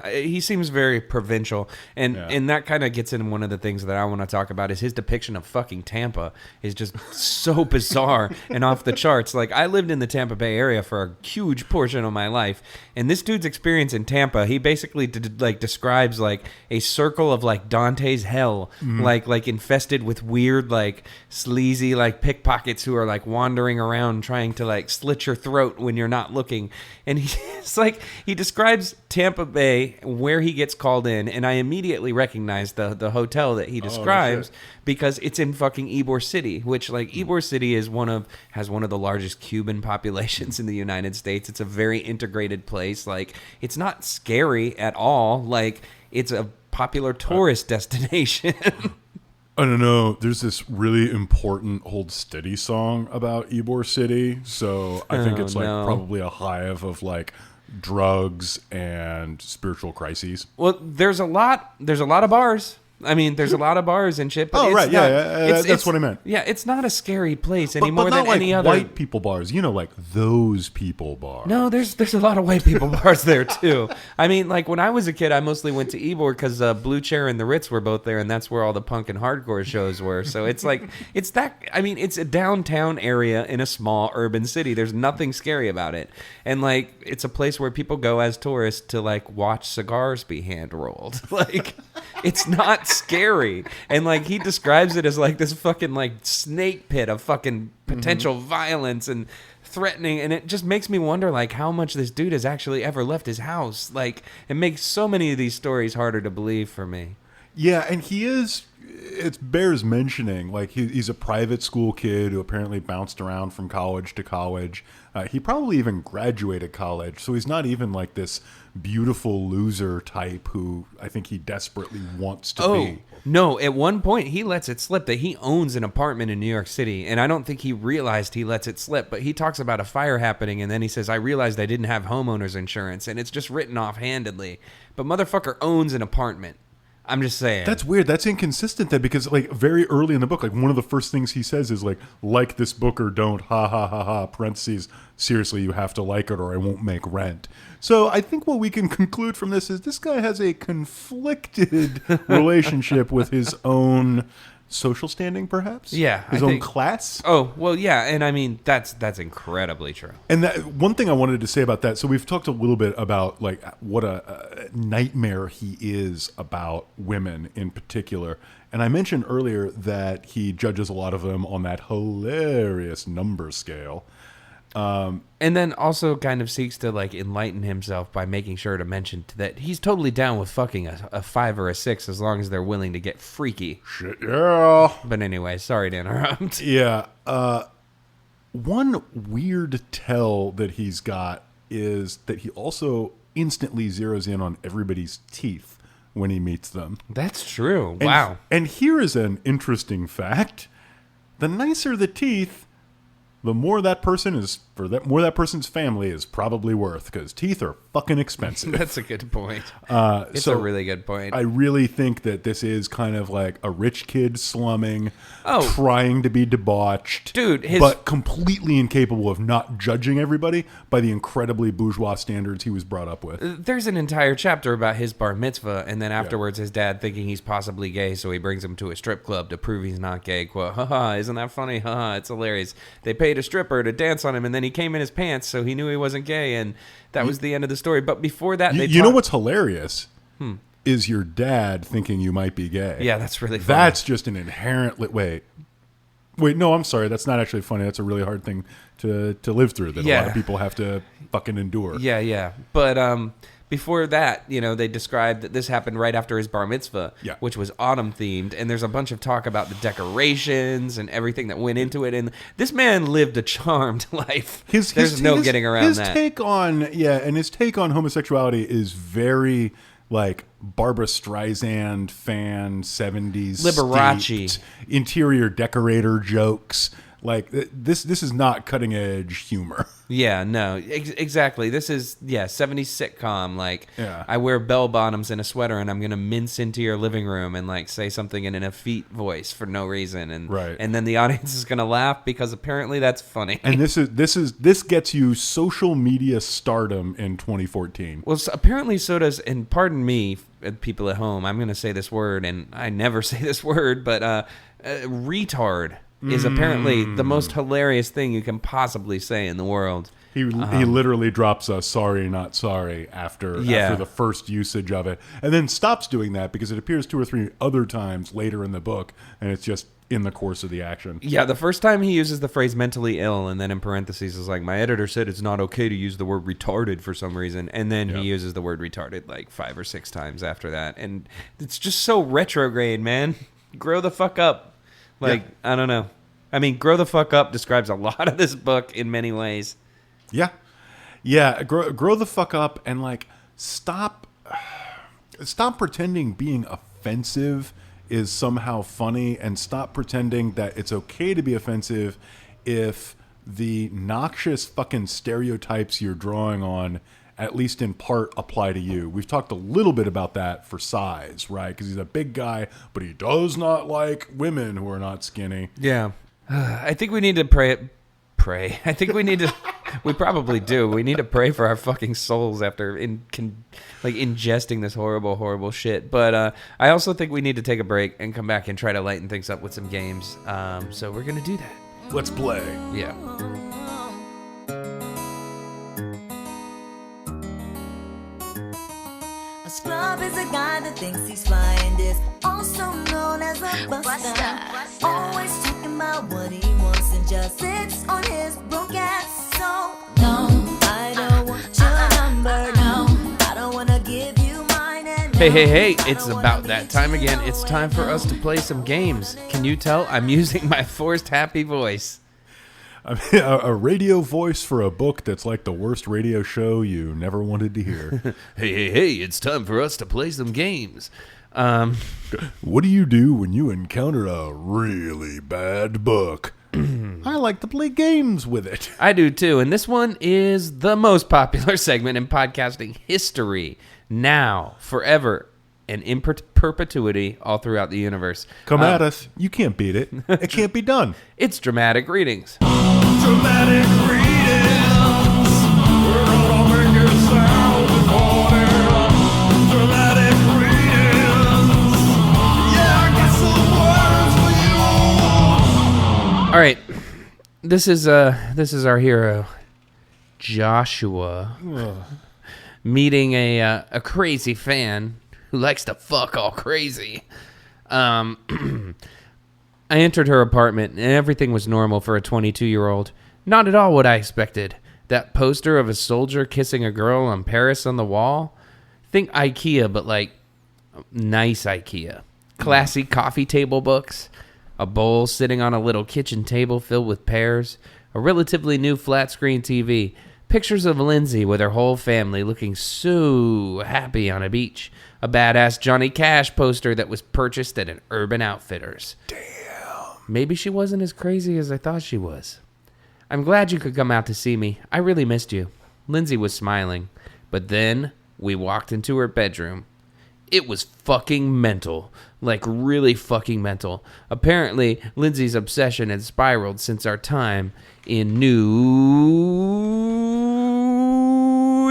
He seems very provincial, and that kind of gets in one of the things that I want to talk about is his depiction of fucking Tampa is just so bizarre and off the charts. Like, I lived in the Tampa Bay area for a huge portion of my life, and this dude's experience in Tampa, he basically describes like a circle of like Dante's hell, like infested with weird, like sleazy, like pickpockets who are like wandering around trying to like slit your throat when you're not looking. And he's like, he describes Tampa Bay where he gets called in, and I immediately recognize the hotel that he describes because it's in fucking Ybor City, which like Ybor City has one of the largest Cuban populations in the United States. It's a very integrated place. Like, it's not scary at all. Like, it's a popular tourist destination. I don't know. There's this really important Hold Steady song about Ybor City. So I think it's like probably a hive of like drugs and spiritual crises. Well, there's a lot of bars. I mean, there's a lot of bars and shit. But that's what I meant. Yeah, it's not a scary place any but more not than like any other white people bars. You know, like those people bars. No, there's a lot of white people bars there too. I mean, like when I was a kid, I mostly went to Ybor because Blue Chair and the Ritz were both there, and that's where all the punk and hardcore shows were. So it's like it's a downtown area in a small urban city. There's nothing scary about it, and like it's a place where people go as tourists to like watch cigars be hand rolled. Like, it's not scary. And like he describes it as like this fucking like snake pit of fucking potential violence and threatening, and it just makes me wonder like how much this dude has actually ever left his house. Like, it makes so many of these stories harder to believe for me. Yeah, and it bears mentioning, like he's a private school kid who apparently bounced around from college to college. He probably even graduated college, so he's not even like this beautiful loser type who I think he desperately wants to be. No, at one point he lets it slip that he owns an apartment in New York City, and I don't think he realized he lets it slip, but he talks about a fire happening, and then he says, I realized I didn't have homeowner's insurance, and it's just written offhandedly. But motherfucker owns an apartment. I'm just saying. That's weird. That's inconsistent then, because like very early in the book, like one of the first things he says is like this book or don't, ha ha ha ha, parentheses, seriously, you have to like it or I won't make rent. So I think what we can conclude from this is this guy has a conflicted relationship with his own social standing, perhaps? Yeah. His own class? Oh, well, yeah. And I mean, that's incredibly true. And that one thing I wanted to say about that, so we've talked a little bit about like what a nightmare he is about women in particular. And I mentioned earlier that he judges a lot of them on that hilarious number scale. And then also kind of seeks to like enlighten himself by making sure to mention that he's totally down with fucking a 5 or a 6 as long as they're willing to get freaky. Shit, yeah. But anyway, sorry to interrupt. Yeah. One weird tell that he's got is that he also instantly zeroes in on everybody's teeth when he meets them. That's true. Wow. And here is an interesting fact. The nicer the teeth, the more that person is, more that person's family is probably worth, because teeth are fucking expensive. That's a good point. It's a really good point. I really think that this is kind of like a rich kid slumming, trying to be debauched, but completely incapable of not judging everybody by the incredibly bourgeois standards he was brought up with. There's an entire chapter about his bar mitzvah, and then afterwards his dad thinking he's possibly gay, so he brings him to a strip club to prove he's not gay. Quote, haha, isn't that funny? Haha, it's hilarious. They paid a stripper to dance on him, and then he came in his pants, so he knew he wasn't gay, and that was the end of the story. But before that, you know what's hilarious is your dad thinking you might be gay. Yeah, that's really funny. That's just an inherent wait, no, I'm sorry, that's not actually funny. That's a really hard thing to live through that a lot of people have to fucking endure. Yeah. But before that, they described that this happened right after his bar mitzvah, which was autumn themed, and there's a bunch of talk about the decorations and everything that went into it. And this man lived a charmed life. There's no getting around that. His take on homosexuality is very like Barbra Streisand fan 70s Liberace interior decorator jokes. Like this is not cutting edge humor. Yeah, no, exactly. This is 70s sitcom. Like, Yeah. I wear bell bottoms and a sweater, and I'm gonna mince into your living room and like say something in an effete voice for no reason, and Right. and then the audience is gonna laugh because apparently that's funny. And this gets you social media stardom in 2014. Well, apparently so does, and pardon me, people at home, I'm gonna say this word, and I never say this word, but retard is apparently the most hilarious thing you can possibly say in the world. He literally drops a sorry, not sorry after the first usage of it, and then stops doing that because it appears 2 or 3 other times later in the book, and it's just in the course of the action. Yeah, the first time he uses the phrase mentally ill, and then in parentheses is like, my editor said it's not okay to use the word retarded for some reason, and then he uses the word retarded like 5 or 6 times after that, and it's just so retrograde, man. Grow the fuck up. Like, I don't know. I mean, grow the fuck up describes a lot of this book in many ways. Yeah. Yeah, grow the fuck up and like stop pretending being offensive is somehow funny, and stop pretending that it's okay to be offensive if the noxious fucking stereotypes you're drawing on, at least in part, apply to you. We've talked a little bit about that for Size, right? Because he's a big guy, but he does not like women who are not skinny. Yeah. I think we need to pray. I think we need to. We probably do. We need to pray for our fucking souls after ingesting this horrible, horrible shit. But I also think we need to take a break and come back and try to lighten things up with some games. So we're gonna do that. Let's play. Yeah. A scrub is a guy that thinks he's fly and is also known as a buster. Always talking about what he wants and just sits on his broke ass. So no, I don't want your number. No, I don't want to give you mine. And Hey, it's about that time again. It's time for us to play some games. Can you tell I'm using my forced happy voice? I mean, a radio voice for a book that's like the worst radio show you never wanted to hear. Hey, it's time for us to play some games. What do you do when you encounter a really bad book? I like to play games with it. I do too, and this one is the most popular segment in podcasting history. Now, forever, and in perpetuity all throughout the universe. Come at us. You can't beat it. It can't be done. It's dramatic readings. Dramatic readings. We're gonna make it sound important. Dramatic readings. Yeah, I got some words for you. All right, this is our hero, Joshua, meeting a crazy fan who likes to fuck all crazy. I entered her apartment, and everything was normal for a 22-year-old. Not at all what I expected. That poster of a soldier kissing a girl on Paris on the wall? Think IKEA, but like nice IKEA. Classy coffee table books. A bowl sitting on a little kitchen table filled with pears. A relatively new flat-screen TV. Pictures of Lindsay with her whole family looking so happy on a beach. A badass Johnny Cash poster that was purchased at an Urban Outfitters. Damn. Maybe she wasn't as crazy as I thought she was. I'm glad you could come out to see me. I really missed you. Lindsay was smiling. But then we walked into her bedroom. It was fucking mental. Like really fucking mental. Apparently, Lindsay's obsession had spiraled since our time in New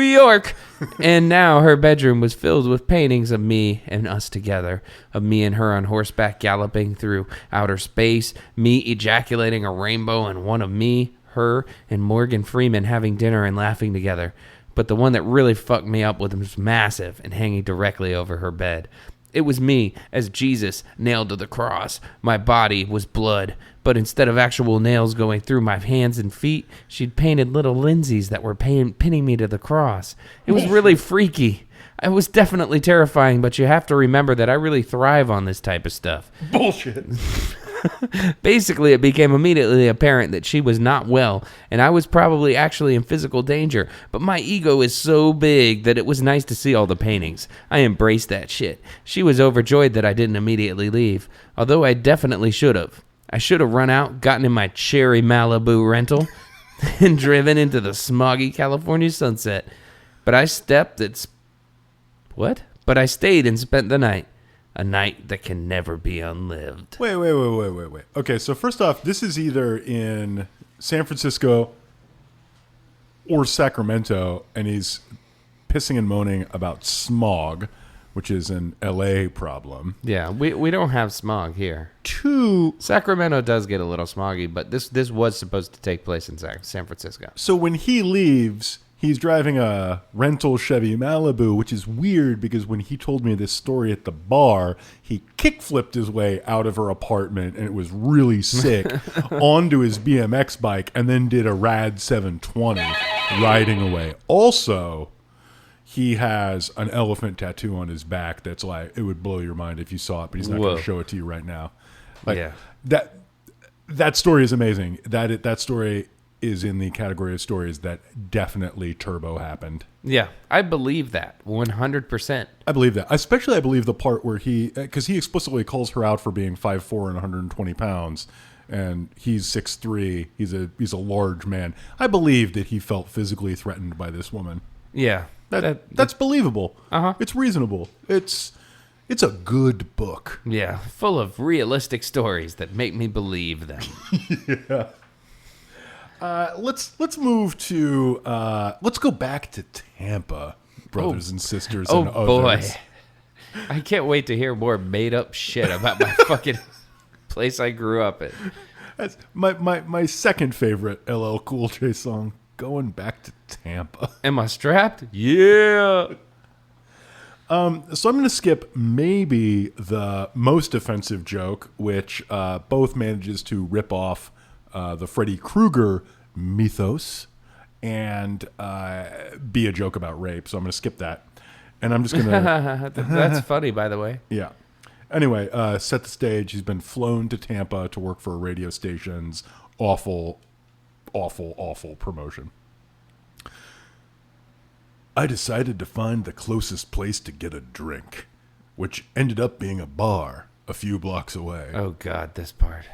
York. And now her bedroom was filled with paintings of me and us together. Of me and her on horseback galloping through outer space. Me ejaculating a rainbow, and one of me, her, and Morgan Freeman having dinner and laughing together. But the one that really fucked me up was massive and hanging directly over her bed. It was me as Jesus nailed to the cross. My body was blood, but instead of actual nails going through my hands and feet, she'd painted little Lindsays that were pinning me to the cross. It was really freaky. It was definitely terrifying, but you have to remember that I really thrive on this type of stuff. Bullshit. Basically, it became immediately apparent that she was not well, and I was probably actually in physical danger, but my ego is so big that it was nice to see all the paintings. I embraced that shit. She was overjoyed that I didn't immediately leave, although I definitely should have. I should have run out, gotten in my cherry Malibu rental, and driven into the smoggy California sunset. But I stayed and spent the night. A night that can never be unlived. Wait. Okay, so first off, this is either in San Francisco or Sacramento, and he's pissing and moaning about smog, which is an LA problem. Yeah, we don't have smog here. Two, Sacramento does get a little smoggy, but this was supposed to take place in San Francisco. so when he leaves, he's driving a rental Chevy Malibu, which is weird because when he told me this story at the bar, he kickflipped his way out of her apartment, and it was really sick, onto his BMX bike, and then did a rad 720 riding away. Also, he has an elephant tattoo on his back that's like, it would blow your mind if you saw it, but he's not going Whoa. to show it to you right now. Like, Yeah. that story is amazing. That story is in the category of stories that definitely turbo happened. Yeah, I believe that 100%. I believe that. Especially I believe the part where because he explicitly calls her out for being 5'4" and 120 pounds, and he's 6'3". He's a large man. I believe that he felt physically threatened by this woman. Yeah, That's believable. Uh-huh. It's reasonable. It's a good book. yeah, full of realistic stories that make me believe them. Let's move to let's go back to Tampa, brothers and sisters and others. Boy, I can't wait to hear more made up shit about my fucking place I grew up in. That's my second favorite LL Cool J song. Going back to Tampa. Am I strapped? Yeah. So I'm going to skip maybe the most offensive joke, which both manages to rip off the Freddy Krueger mythos and be a joke about rape. So I'm going to skip that. And I'm just going to... That's funny, by the way. Yeah. Anyway, set the stage. He's been flown to Tampa to work for a radio station's awful promotion. I decided to find the closest place to get a drink, which ended up being a bar a few blocks away. Oh, God, this part.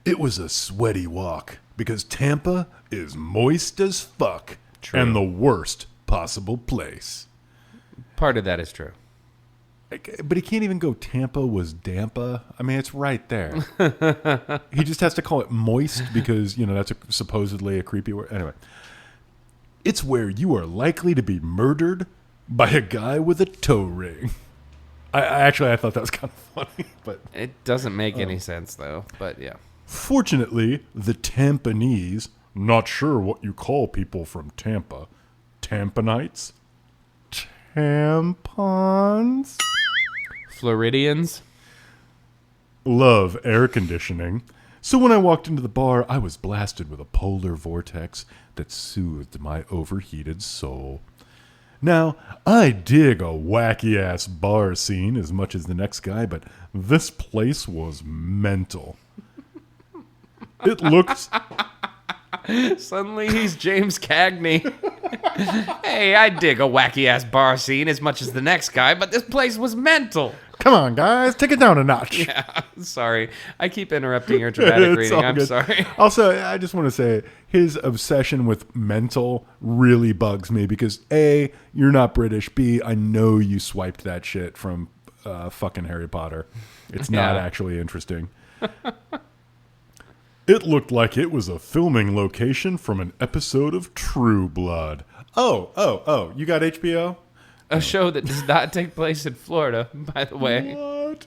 It was a sweaty walk because Tampa is moist as fuck. True. And the worst possible place. Part of that is true. But he can't even go Tampa was Dampa. I mean, it's right there. He just has to call it moist because, that's supposedly a creepy word. Anyway, it's where you are likely to be murdered by a guy with a toe ring. I thought that was kind of funny, but It doesn't make any sense, though, but yeah. fortunately, the Tampanese, not sure what you call people from Tampa, Tampanites, tampons, Floridians? love air conditioning. So when I walked into the bar, I was blasted with a polar vortex that soothed my overheated soul. Now, I dig a wacky-ass bar scene as much as the next guy, but this place was mental. It looked... Suddenly he's James Cagney. Hey, I dig a wacky-ass bar scene as much as the next guy, but this place was mental. Come on, guys, take it down a notch. Yeah, sorry. I keep interrupting your dramatic It's reading. all I'm good. sorry. Also, I just want to say his obsession with mental really bugs me because A, you're not British. B, I know you swiped that shit from fucking Harry Potter. It's not Yeah. actually interesting. It looked like it was a filming location from an episode of True Blood. Oh, you got HBO? A show that does not take place in Florida, by the way. What?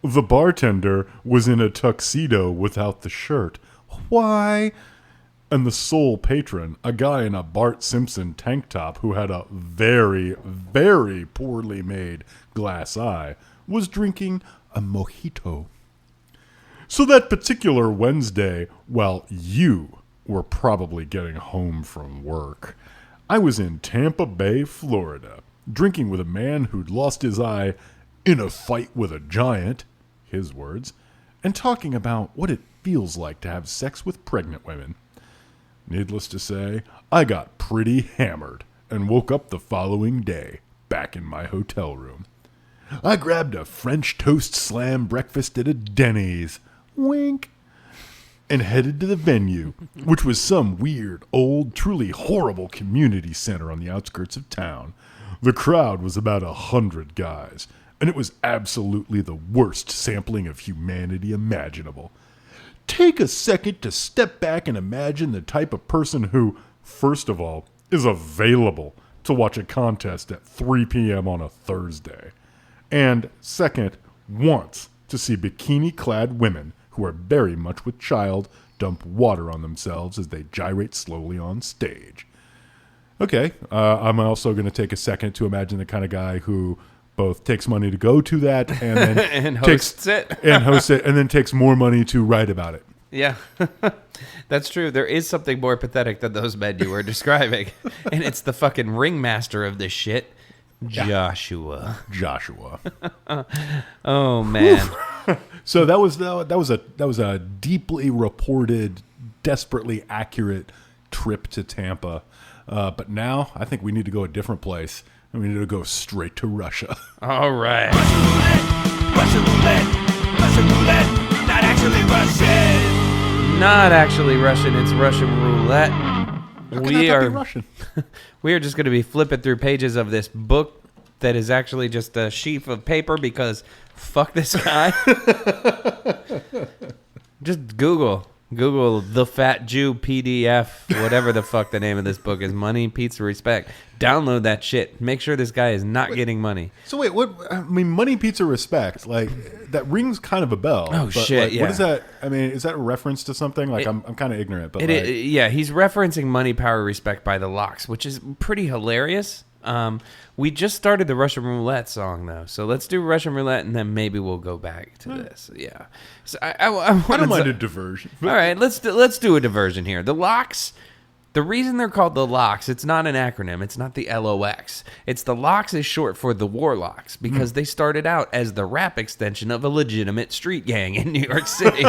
The bartender was in a tuxedo without the shirt. Why? And the sole patron, a guy in a Bart Simpson tank top who had a very, very poorly made glass eye, was drinking a mojito. So that particular Wednesday, while you were probably getting home from work, I was in Tampa Bay, Florida, drinking with a man who'd lost his eye in a fight with a giant, his words, and talking about what it feels like to have sex with pregnant women. Needless to say, I got pretty hammered and woke up the following day back in my hotel room. I grabbed a French toast slam breakfast at a Denny's. Wink. and headed to the venue, which was some weird, old, truly horrible community center on the outskirts of town. The crowd was about 100 guys, and it was absolutely the worst sampling of humanity imaginable. Take a second to step back and imagine the type of person who, first of all, is available to watch a contest at 3 p.m. on a Thursday, and second, wants to see bikini-clad women who are very much with child dump water on themselves as they gyrate slowly on stage. Okay, I'm also going to take a second to imagine the kind of guy who both takes money to go to that and then and hosts it. And then takes more money to write about it. Yeah, that's true. There is something more pathetic than those men you were describing, and it's the fucking ringmaster of this shit, Joshua. Oh man. So that was a deeply reported, desperately accurate trip to Tampa. But now I think we need to go a different place, and we need to go straight to Russia. All right. Russian roulette, not actually Russian. Not actually Russian. It's Russian roulette. We are Russian. We are just going to be flipping through pages of this book that is actually just a sheaf of paper because fuck this guy. Just Google The Fat Jew PDF, whatever the fuck the name of this book is. Money, Pizza, Respect. Download that shit. Make sure this guy is not getting money. So wait, what? I mean, Money, Pizza, Respect. Like that rings kind of a bell. Oh but shit! Like, yeah. What is that? I mean, is that a reference to something? Like I'm kind of ignorant, but yeah, he's referencing Money, Power, Respect by the Lox, which is pretty hilarious. We just started the Russian Roulette song though, so let's do Russian Roulette and then maybe we'll go back to this. Yeah, so I don't mind a diversion. All right, let's do a diversion here. The Lox. The reason they're called the Lox, it's not an acronym. It's not the LOX. It's the Lox is short for the Warlocks because they started out as the rap extension of a legitimate street gang in New York City.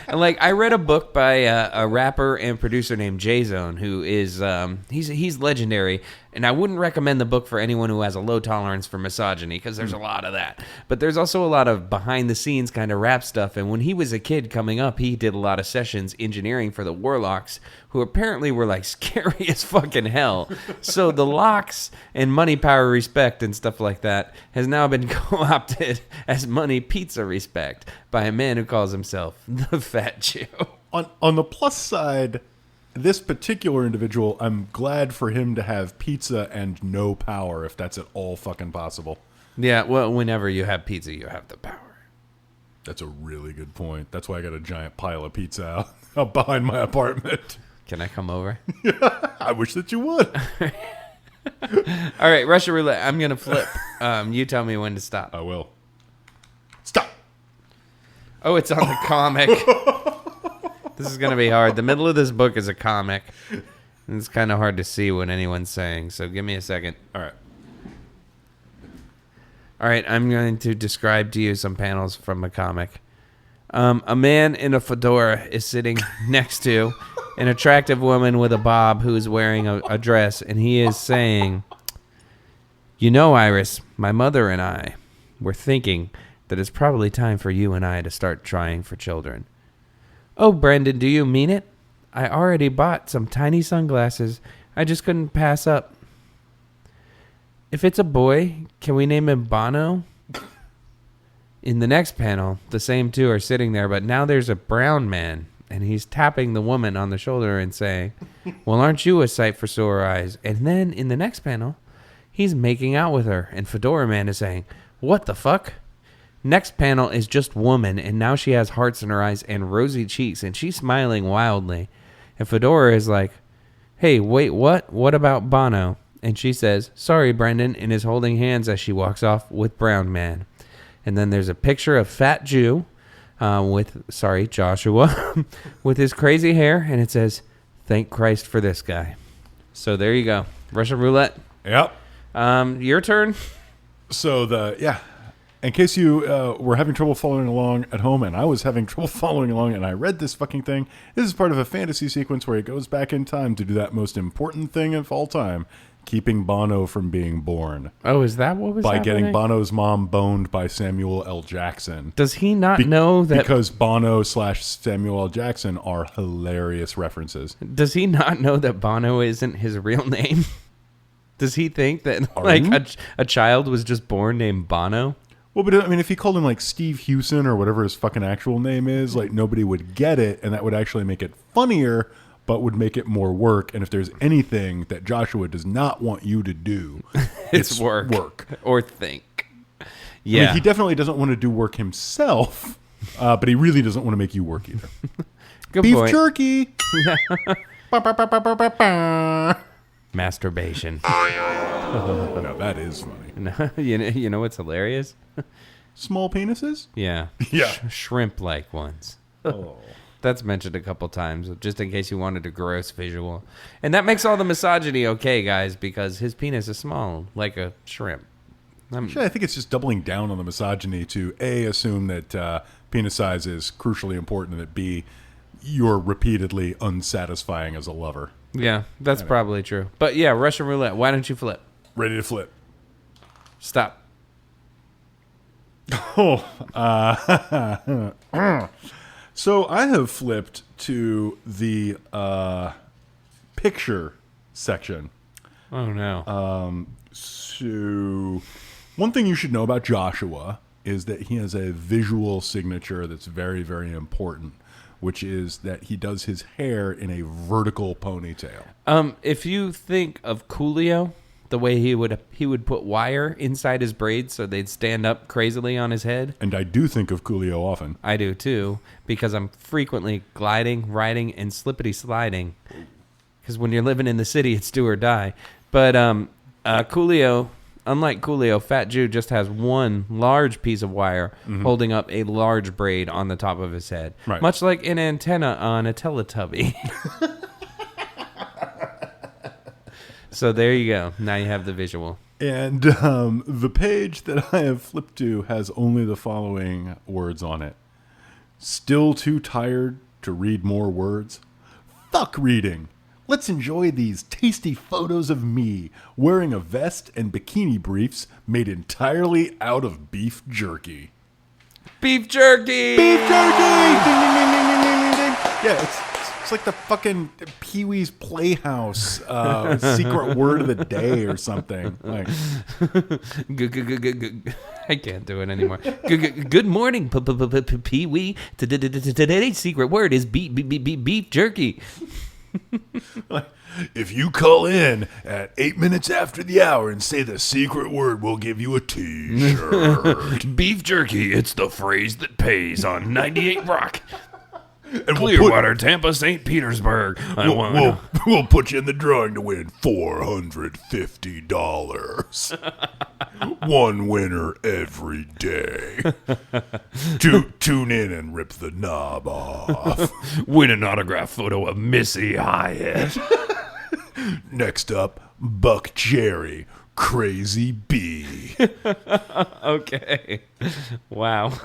And like I read a book by a rapper and producer named J-Zone who is he's legendary, and I wouldn't recommend the book for anyone who has a low tolerance for misogyny because there's a lot of that. But there's also a lot of behind the scenes kind of rap stuff, and when he was a kid coming up, he did a lot of sessions engineering for the Warlocks, who apparently were like scary as fucking hell. So the Lox and Money, Power, Respect and stuff like that has now been co-opted as Money, Pizza, Respect by a man who calls himself the Fat Jew. On the plus side, this particular individual, I'm glad for him to have pizza and no power, if that's at all fucking possible. Yeah, well, whenever you have pizza, you have the power. That's a really good point. That's why I got a giant pile of pizza out behind my apartment. Can I come over? I wish that you would. All right, Russian roulette. I'm going to flip. You tell me when to stop. I will. Stop. Oh, it's on the comic. This is going to be hard. The middle of this book is a comic. And it's kind of hard to see what anyone's saying, so give me a second. All right. All right, I'm going to describe to you some panels from a comic. A man in a fedora is sitting next to an attractive woman with a bob who is wearing a dress, and he is saying, "You know, Iris, my mother and I were thinking that it's probably time for you and I to start trying for children." "Oh, Brendan, do you mean it? I already bought some tiny sunglasses. I just couldn't pass up." "If it's a boy, can we name him Bono?" In the next panel, the same two are sitting there, but now there's a brown man, and he's tapping the woman on the shoulder and saying, "Well, aren't you a sight for sore eyes?" And then in the next panel, he's making out with her, and Fedora Man is saying, "What the fuck?" Next panel is just woman, and now she has hearts in her eyes and rosy cheeks, and she's smiling wildly. And Fedora is like, "Hey, wait, what? What about Bono?" And she says, "Sorry, Brendan," and is holding hands as she walks off with brown man. And then there's a picture of Fat Jew Joshua, with his crazy hair, and it says, "Thank Christ for this guy." So there you go. Russian roulette. Yep. Your turn. So in case you were having trouble following along at home, and I was having trouble following along, and I read this fucking thing, this is part of a fantasy sequence where he goes back in time to do that most important thing of all time, keeping Bono from being born Oh, is that what was by happening? getting Bono's mom boned by Samuel L. Jackson. Does he not know that? Because Bono / Samuel L. Jackson are hilarious references. Does he not know that Bono isn't his real name? Does he think that a child was just born named Bono? Well, but I mean, if he called him like Steve Hewson or whatever his fucking actual name is, like nobody would get it, and that would actually make it funnier, but would make it more work. And if there's anything that Joshua does not want you to do, It's work. Or think. Yeah. I mean, he definitely doesn't want to do work himself, but he really doesn't want to make you work either. Good Beef point. jerky. Masturbation. No, that is funny. You know what's hilarious? Small penises? Yeah. Yeah. Shrimp-like ones. Oh. That's mentioned a couple times, just in case you wanted a gross visual. And that makes all the misogyny okay, guys, because his penis is small, like a shrimp. Actually, I think it's just doubling down on the misogyny to A, assume that penis size is crucially important, and that B, you're repeatedly unsatisfying as a lover. Yeah, that's probably true. But yeah, Russian roulette. Why don't you flip? Ready to flip. Stop. So I have flipped to the picture section. Oh, no. So one thing you should know about Joshua is that he has a visual signature that's very, very important, which is that he does his hair in a vertical ponytail. If you think of Coolio, the way he would put wire inside his braids so they'd stand up crazily on his head. And I do think of Coolio often. I do too, because I'm frequently gliding, riding, and slippity sliding. Because when you're living in the city, it's do or die. But Coolio, unlike Coolio, Fat Jew just has one large piece of wire holding up a large braid on the top of his head. Right. Much like an antenna on a Teletubby. So there you go. Now you have the visual. And the page that I have flipped to has only the following words on it. Still too tired to read more words? Fuck reading. Let's enjoy these tasty photos of me wearing a vest and bikini briefs made entirely out of beef jerky. Beef jerky! Beef jerky! Ding, ding, ding, ding, ding, ding, ding. Yeah, it's like the fucking Pee-wee's Playhouse secret word of the day or something. Like, I can't do it anymore. Good morning, Pee-wee. Today's secret word is beef jerky. if you call in at 8 minutes after the hour and say the secret word, we'll give you a t-shirt. Beef jerky, it's the phrase that pays on 98 Rock. And Clearwater, Tampa, St. Petersburg. We'll put you in the drawing to win $450. One winner every day. Tune in and rip the knob off. Win an autograph photo of Missy Hyatt. Next up, Buck Cherry, Crazy Bee. Okay. Wow.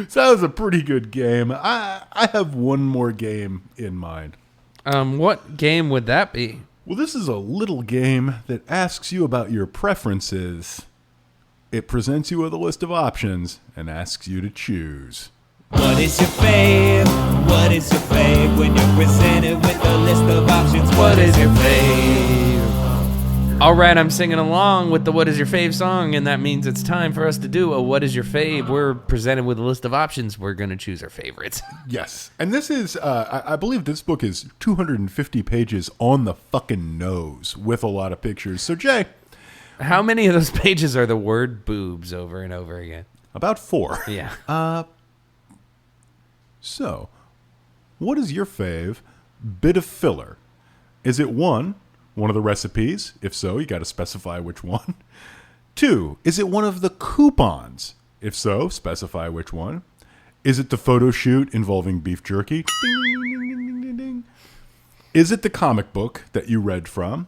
So that was a pretty good game. I have one more game in mind. What game would that be? Well, this is a little game that asks you about your preferences. It presents you with a list of options and asks you to choose. What is your fave? What is your fave? When you're presented with a list of options, what is your fave? All right, I'm singing along with the What Is Your Fave song, and that means it's time for us to do a What Is Your Fave. We're presented with a list of options. We're going to choose our favorites. Yes. And this is, I believe this book is 250 pages on the fucking nose with a lot of pictures. So, Jay. How many of those pages are the word boobs over and over again? About 4. Yeah. So, what is your fave bit of filler? Is it 1 of the recipes? If so, you got to specify which one. 2, is it one of the coupons? If so, specify which one. Is it the photo shoot involving beef jerky? Ding, ding, ding, ding, ding, ding, ding. Is it the comic book that you read from?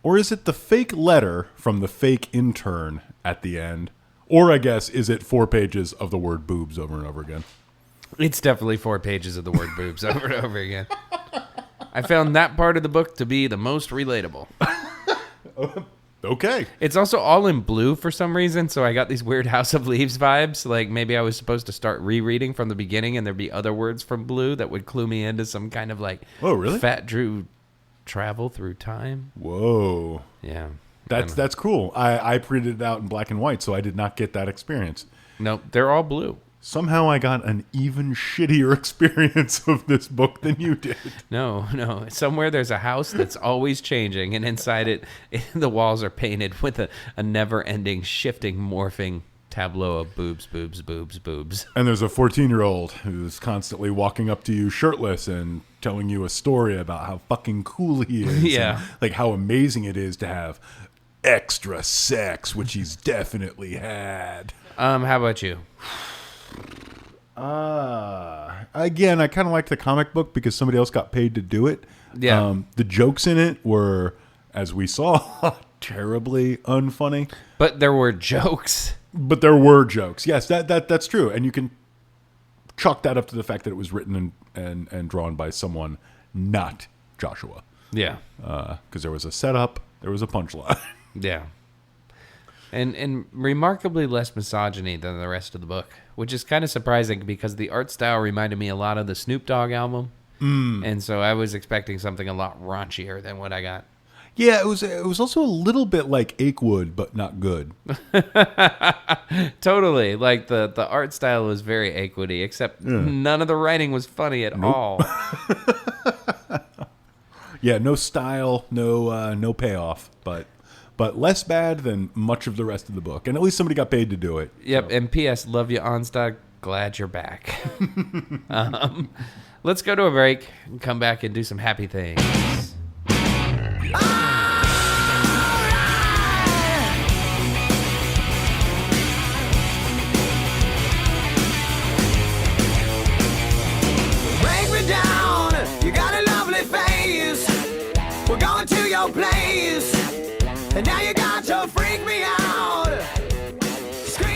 Or is it the fake letter from the fake intern at the end? Or, I guess, is it 4 pages of the word boobs over and over again? It's definitely 4 pages of the word boobs over and over again. I found that part of the book to be the most relatable. Okay. It's also all in blue for some reason, so I got these weird House of Leaves vibes. Like maybe I was supposed to start rereading from the beginning and there'd be other words from blue that would clue me into some kind of like Oh, really? Fat Drew travel through time. Whoa. Yeah. That's cool. I printed it out in black and white, so I did not get that experience. Nope, they're all blue. Somehow I got an even shittier experience of this book than you did. No. Somewhere there's a house that's always changing, and inside it, the walls are painted with a never-ending, shifting, morphing tableau of boobs, boobs, boobs, boobs. And there's a 14-year-old who's constantly walking up to you shirtless and telling you a story about how fucking cool he is. Yeah. And, like, how amazing it is to have extra sex, which he's definitely had. How about you? Again, I kind of like the comic book because somebody else got paid to do it. Yeah. The jokes in it were, as we saw, terribly unfunny. But there were jokes. But there were jokes. Yes, that's true. And you can chalk that up to the fact that it was written and drawn by someone not Joshua. Yeah. Because there was a setup, there was a punchline. Yeah. And remarkably less misogyny than the rest of the book, which is kind of surprising because the art style reminded me a lot of the Snoop Dogg album. And so I was expecting something a lot raunchier than what I got. Yeah, it was also a little bit like Achewood, but not good. Totally. Like the art style was very Achewoody, except none of the writing was funny at all. Yeah, no style, no payoff, but less bad than much of the rest of the book. And at least somebody got paid to do it. Yep, So. and P.S. Love you, Onstad. Glad you're back. Let's go to a break and come back and do some happy things. Break me down, you got a lovely face. We're going to your place, and now you got to freak me out.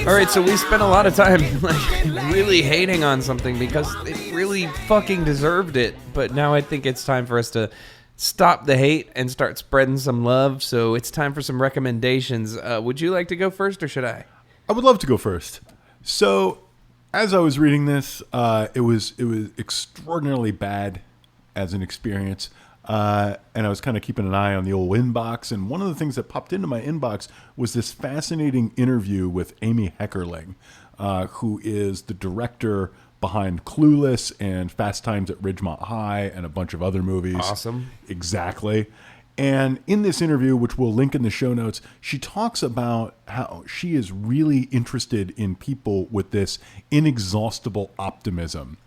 All right, so we spent a lot of time like really hating on something because it really fucking deserved it. But now I think it's time for us to stop the hate and start spreading some love. So it's time for some recommendations. Would you like to go first, or should I? I would love to go first. So, as I was reading this, it was extraordinarily bad as an experience. And I was kind of keeping an eye on the old inbox. And one of the things that popped into my inbox was this fascinating interview with Amy Heckerling, who is the director behind Clueless and Fast Times at Ridgemont High and a bunch of other movies. Awesome. Exactly. And in this interview, which we'll link in the show notes, she talks about how she is really interested in people with this inexhaustible optimism.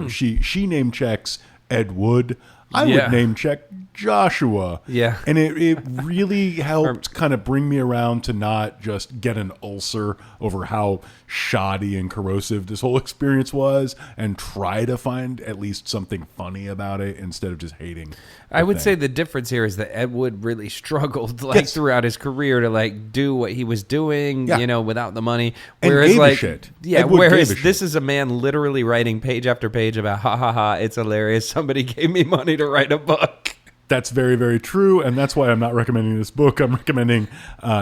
She name checks Ed Wood. I Yeah. would name check Joshua. Yeah. And it really helped kind of bring me around to not just get an ulcer over how shoddy and corrosive this whole experience was and try to find at least something funny about it instead of just hating. I would say the difference here is that Ed Wood really struggled Yes. throughout his career to do what he was doing, Yeah. without the money. And Whereas gave a shit. yeah, Ed Wood whereas gave a this shit. is a man literally writing page after page about ha ha ha, it's hilarious. Somebody gave me money to write a book. That's very, very true, and that's why I'm not recommending this book. I'm recommending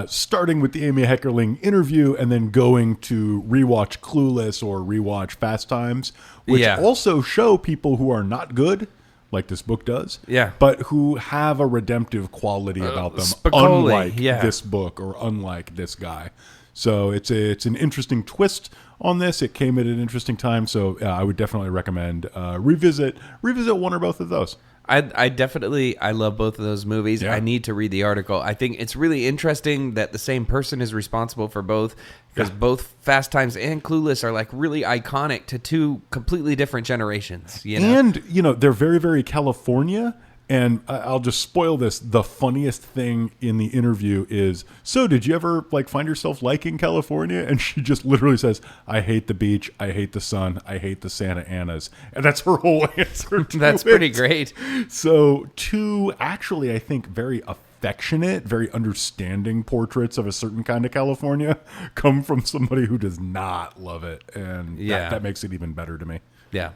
starting with the Amy Heckerling interview and then going to rewatch Clueless or rewatch Fast Times, which Yeah. also show people who are not good, like this book does, Yeah. but who have a redemptive quality about them, Spicoli, unlike yeah. this book or unlike this guy. So it's an interesting twist on this. It came at an interesting time, so I would definitely recommend revisit one or both of those. I love both of those movies. Yeah. I need to read the article. I think it's really interesting that the same person is responsible for both, because both Fast Times and Clueless are really iconic to two completely different generations. And, they're very, very California. And I'll just spoil this. The funniest thing in the interview is, so did you ever find yourself liking California? And she just literally says, I hate the beach. I hate the sun. I hate the Santa Anas. And that's her whole answer to That's it. pretty great. So two actually, I think, very affectionate, very understanding portraits of a certain kind of California come from somebody who does not love it. And Yeah. that makes it even better to me. Yeah.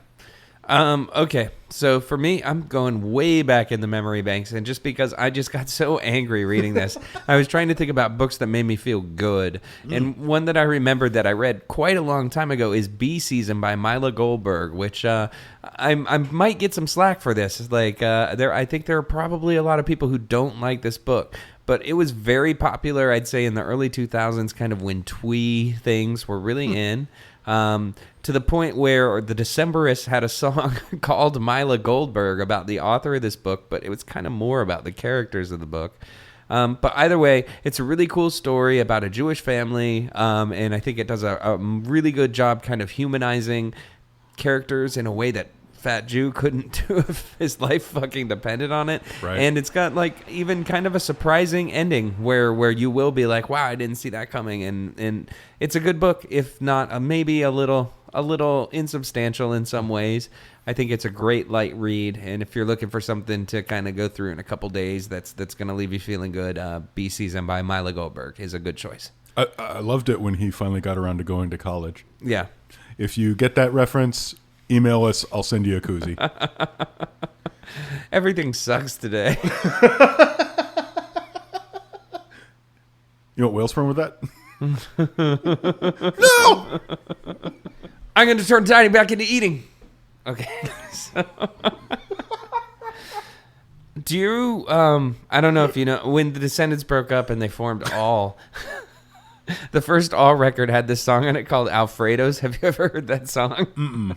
Okay, so for me, I'm going way back in the memory banks, and just because I just got so angry reading this, I was trying to think about books that made me feel good, and one that I remembered that I read quite a long time ago is Bee Season by Mila Goldberg, which I might get some slack for this. Like, I think there are probably a lot of people who don't like this book. But it was very popular, I'd say, in the early 2000s, kind of when twee things were really in. To the point where the Decemberists had a song called Mila Goldberg about the author of this book, but it was kind of more about the characters of the book. But either way, it's a really cool story about a Jewish family, and I think it does a really good job kind of humanizing characters in a way that Fat Jew couldn't do if his life fucking depended on it. Right. And it's got like even kind of a surprising ending where you will be like, wow, I didn't see that coming. And it's a good book, if not maybe a little insubstantial in some ways. I think it's a great light read, and if you're looking for something to kind of go through in a couple days that's going to leave you feeling good, Bee Season by Mila Goldberg is a good choice. I loved it when he finally got around to going to college. Yeah. If you get that reference, email us. I'll send you a koozie. Everything sucks today. You know what Whale's from with that? I'm going to turn Tiny back into eating. Okay. So, do you, I don't know if you know, when the Descendants broke up and they formed All, the first All record had this song on it called Alfredo's. Have you ever heard that song? Mm-mm.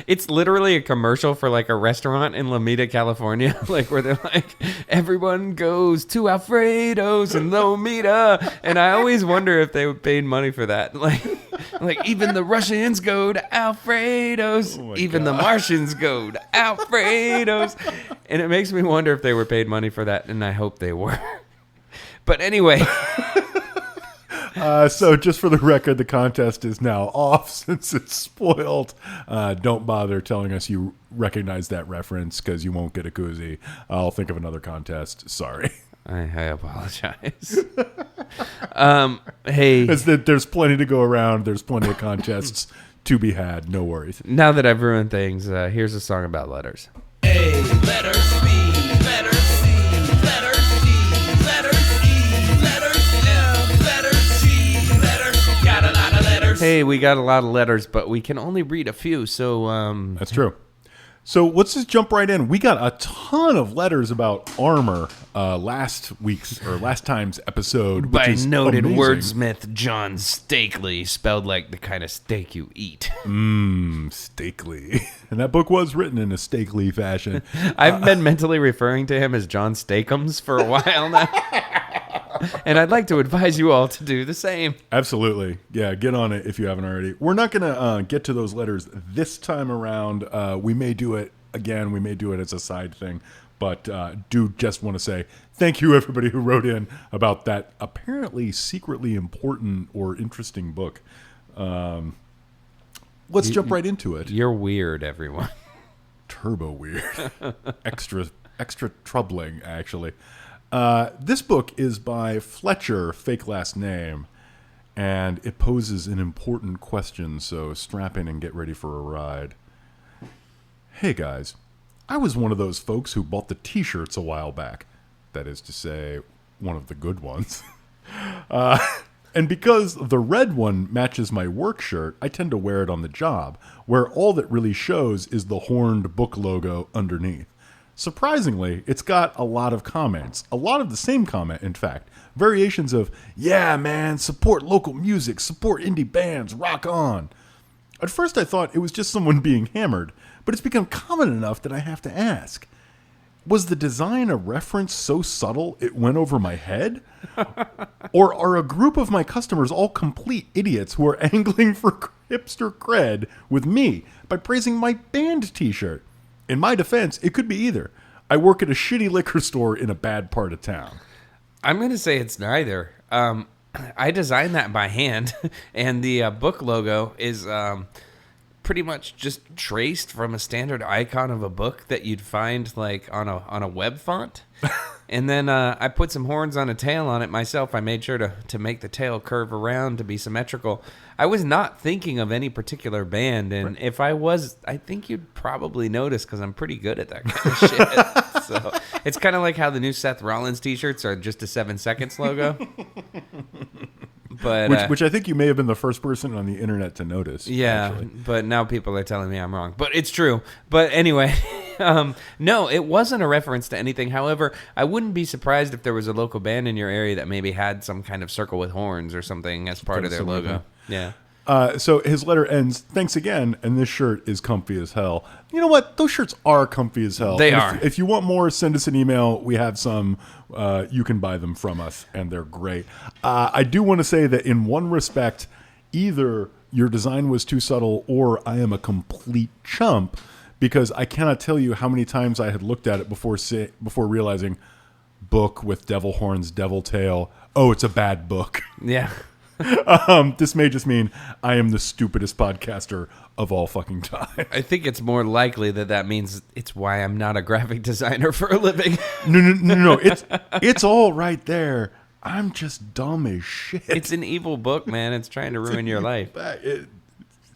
It's literally a commercial for like a restaurant in Lomita, California, like where they're like, everyone goes to Alfredo's in Lomita, and I always wonder if they paid money for that. Like even the Russians go to Alfredo's, even the Martians go to Alfredo's, and it makes me wonder if they were paid money for that, and I hope they were. But anyway. So just for the record, the contest is now off since it's spoiled. Don't bother telling us you recognize that reference because you won't get a koozie. I'll think of another contest. Sorry. I apologize. Hey. There's plenty to go around. There's plenty of contests to be had. No worries. Now that I've ruined things, here's a song about letters. A, letters B, letters C, letters D, letters E, letters F, letters G, letters. Got a lot of letters. Hey, we got a lot of letters, but we can only read a few, so... That's true. So let's just jump right in. We got a ton of letters about armor last time's episode, which by is noted amazing. wordsmith John Stakely, spelled like the kind of steak you eat. Stakely. And that book was written in a Stakely fashion. I've been mentally referring to him as John Steakums for a while now. And I'd like to advise you all to do the same. Absolutely. Yeah, get on it if you haven't already. We're not going to get to those letters this time around. We may do it again. We may do it as a side thing. But do just want to say thank you, everybody who wrote in about that apparently secretly important or interesting book. Let's jump right into it. You're weird, everyone. Turbo weird. Extra troubling, actually. This book is by Fletcher, fake last name, and it poses an important question, so strap in and get ready for a ride. Hey guys, I was one of those folks who bought the t-shirts a while back. That is to say, one of the good ones. And because the red one matches my work shirt, I tend to wear it on the job, where all that really shows is the horned book logo underneath. Surprisingly, it's got a lot of comments. A lot of the same comment, in fact. Variations of, yeah, man, support local music, support indie bands, rock on. At first I thought it was just someone being hammered, but it's become common enough that I have to ask. Was the design a reference so subtle it went over my head? Or are a group of my customers all complete idiots who are angling for hipster cred with me by praising my band t-shirt? In my defense, it could be either. I work at a shitty liquor store in a bad part of town. I'm going to say it's neither. I designed that by hand, and the book logo is pretty much just traced from a standard icon of a book that you'd find like on a web font. And then I put some horns on a tail on it myself. I made sure to make the tail curve around to be symmetrical. I was not thinking of any particular band, and if I was, I think you'd probably notice because I'm pretty good at that kind of shit. So it's kind of like how the new Seth Rollins t-shirts are just a 7 seconds logo. But which I think you may have been the first person on the internet to notice. Yeah, actually. but now people are telling me I'm wrong. But it's true. But anyway, no, it wasn't a reference to anything. However, I wouldn't be surprised if there was a local band in your area that maybe had some kind of circle with horns or something as part of their logo. Yeah. So his letter ends, thanks again, and this shirt is comfy as hell. You know what? Those shirts are comfy as hell. They and are. If you want more, send us an email. We have some. You can buy them from us, and they're great. I do want to say that in one respect, either your design was too subtle or I am a complete chump, because I cannot tell you how many times I had looked at it before realizing, book with devil horns, devil tail. Oh, it's a bad book. Yeah. This may just mean I am the stupidest podcaster of all fucking time. I think it's more likely that means it's why I'm not a graphic designer for a living. No. It's all right there. I'm just dumb as shit. It's an evil book, man. It's trying to ruin your life. It's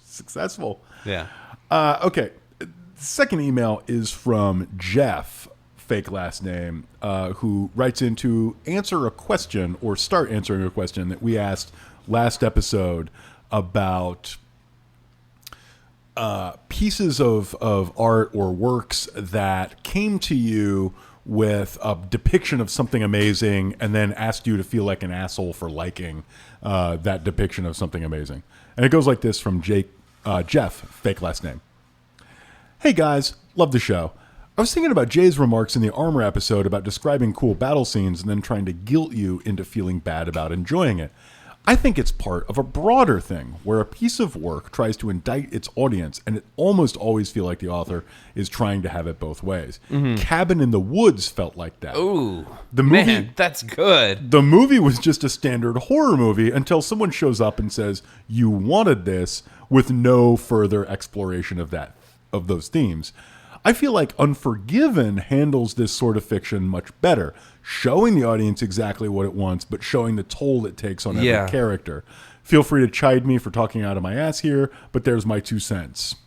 successful. Yeah. Okay. The second email is from Jeff, fake last name, who writes in to answer a question or start answering a question that we asked last episode about pieces of art or works that came to you with a depiction of something amazing and then asked you to feel like an asshole for liking that depiction of something amazing. And it goes like this from Jeff, fake last name. Hey guys, love the show. I was thinking about Jay's remarks in the Armor episode about describing cool battle scenes and then trying to guilt you into feeling bad about enjoying it. I think it's part of a broader thing where a piece of work tries to indict its audience, and it almost always feels like the author is trying to have it both ways. Mm-hmm. Cabin in the Woods felt like that. Ooh, man, that's good. The movie was just a standard horror movie until someone shows up and says, you wanted this, with no further exploration of those themes. I feel like Unforgiven handles this sort of fiction much better, showing the audience exactly what it wants, but showing the toll it takes on every character. Feel free to chide me for talking out of my ass here, but there's my 2 cents.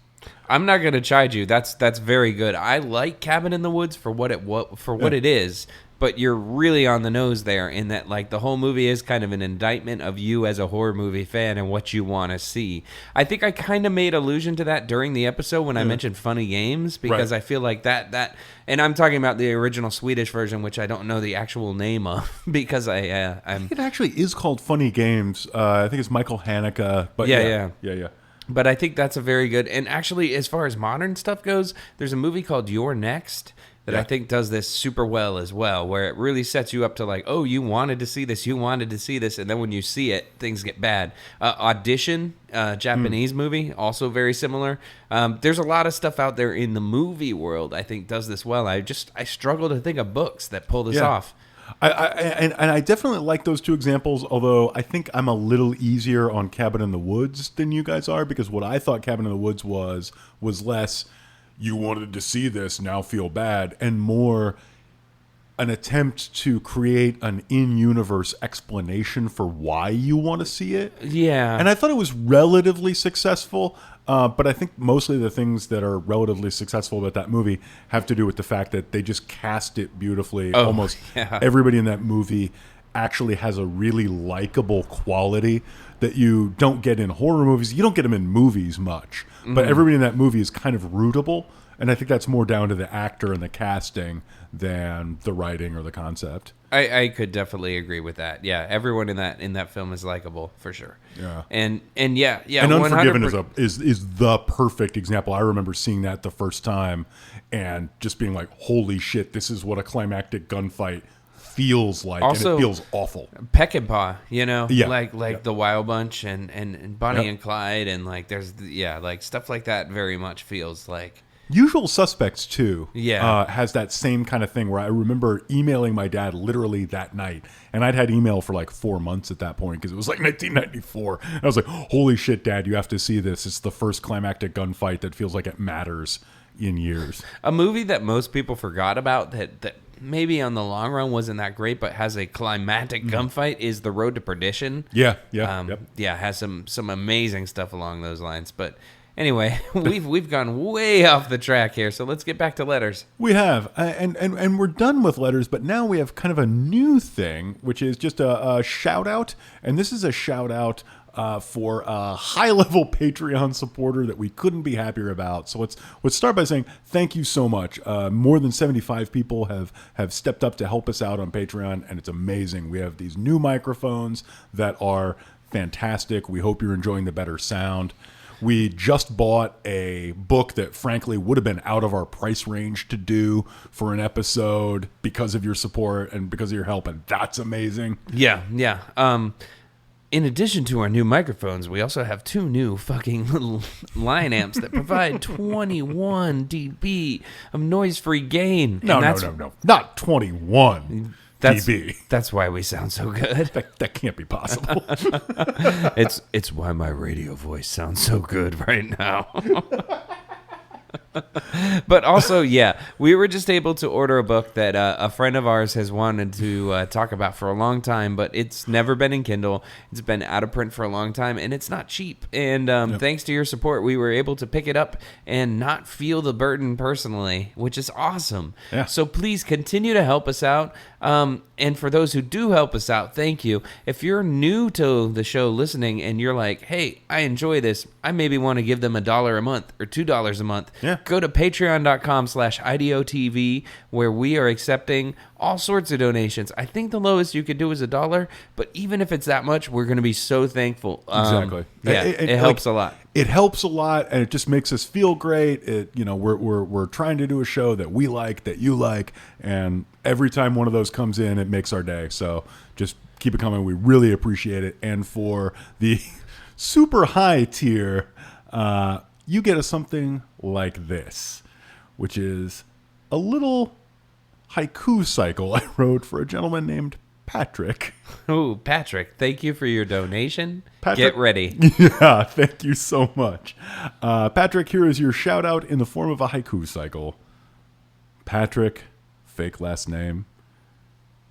I'm not going to chide you. That's very good. I like Cabin in the Woods for what it is, but you're really on the nose there in that, like, the whole movie is kind of an indictment of you as a horror movie fan and what you want to see. I think I kind of made allusion to that during the episode when I mentioned Funny Games, because I feel like that, and I'm talking about the original Swedish version, which I don't know the actual name of, because I'm. It actually is called Funny Games. I think it's Michael Haneke. But yeah. But I think that's a very good, and actually, as far as modern stuff goes, there's a movie called You're Next that I think does this super well as well, where it really sets you up to like, oh, you wanted to see this, and then when you see it, things get bad. Audition, Japanese movie, also very similar. There's a lot of stuff out there in the movie world I think does this well. I struggle to think of books that pull this off. I definitely like those 2 examples, although I think I'm a little easier on Cabin in the Woods than you guys are, because what I thought Cabin in the Woods was less, you wanted to see this, now feel bad, and more an attempt to create an in-universe explanation for why you want to see it. Yeah. And I thought it was relatively successful, but I think mostly the things that are relatively successful about that movie have to do with the fact that they just cast it beautifully. Almost everybody in that movie actually has a really likable quality that you don't get in horror movies. You don't get them in movies much, but everybody in that movie is kind of rootable, and I think that's more down to the actor and the casting than the writing or the concept. I could definitely agree with that. Yeah, everyone in that film is likable for sure. Yeah, and And Unforgiven is the perfect example. I remember seeing that the first time and just being like, "Holy shit! This is what a climactic gunfight feels like." Also, and it feels awful. Peckinpah, like the Wild Bunch and Bonnie and Clyde, and like there's like stuff like that. Very much feels like. Usual Suspects, too, has that same kind of thing where I remember emailing my dad literally that night. And I'd had email for like 4 months at that point because it was like 1994. And I was like, holy shit, Dad, you have to see this. It's the first climactic gunfight that feels like it matters in years. A movie that most people forgot about that maybe on the long run wasn't that great, but has a climactic gunfight is The Road to Perdition. Yeah. Yeah, has some amazing stuff along those lines. But anyway, we've gone way off the track here, so let's get back to letters. We have, and we're done with letters, but now we have kind of a new thing, which is just a shout out, and this is a shout out for a high-level Patreon supporter that we couldn't be happier about. So let's start by saying thank you so much. More than 75 people have stepped up to help us out on Patreon, and it's amazing. We have these new microphones that are fantastic. We hope you're enjoying the better sound. We just bought a book that, frankly, would have been out of our price range to do for an episode because of your support and because of your help, and that's amazing. Yeah. In addition to our new microphones, we also have 2 new fucking little line amps that provide 21 dB of noise-free gain. No. Not 21 dB. That's why we sound so good. That can't be possible. It's why my radio voice sounds so good right now. But also, yeah, we were just able to order a book that a friend of ours has wanted to talk about for a long time, but it's never been in Kindle. It's been out of print for a long time, and it's not cheap. And thanks to your support, we were able to pick it up and not feel the burden personally, which is awesome. Yeah. So please continue to help us out. And for those who do help us out, thank you. If you're new to the show listening and you're like, hey, I enjoy this, I maybe want to give them $1 a month or $2 a month. Yeah. Go to patreon.com/IDOTV, where we are accepting all sorts of donations. I think the lowest you could do is $1, but even if it's that much, we're going to be so thankful. Exactly. Yeah, it helps a lot. It helps a lot, and it just makes us feel great. We're trying to do a show that we like, that you like, and every time one of those comes in, it makes our day. So just keep it coming. We really appreciate it. And for the super high tier, you get something like this, which is a little haiku cycle I wrote for a gentleman named Patrick. Oh, Patrick, thank you for your donation. Patrick, get ready. Yeah, thank you so much. Patrick, here is your shout out in the form of a haiku cycle. Patrick, fake last name,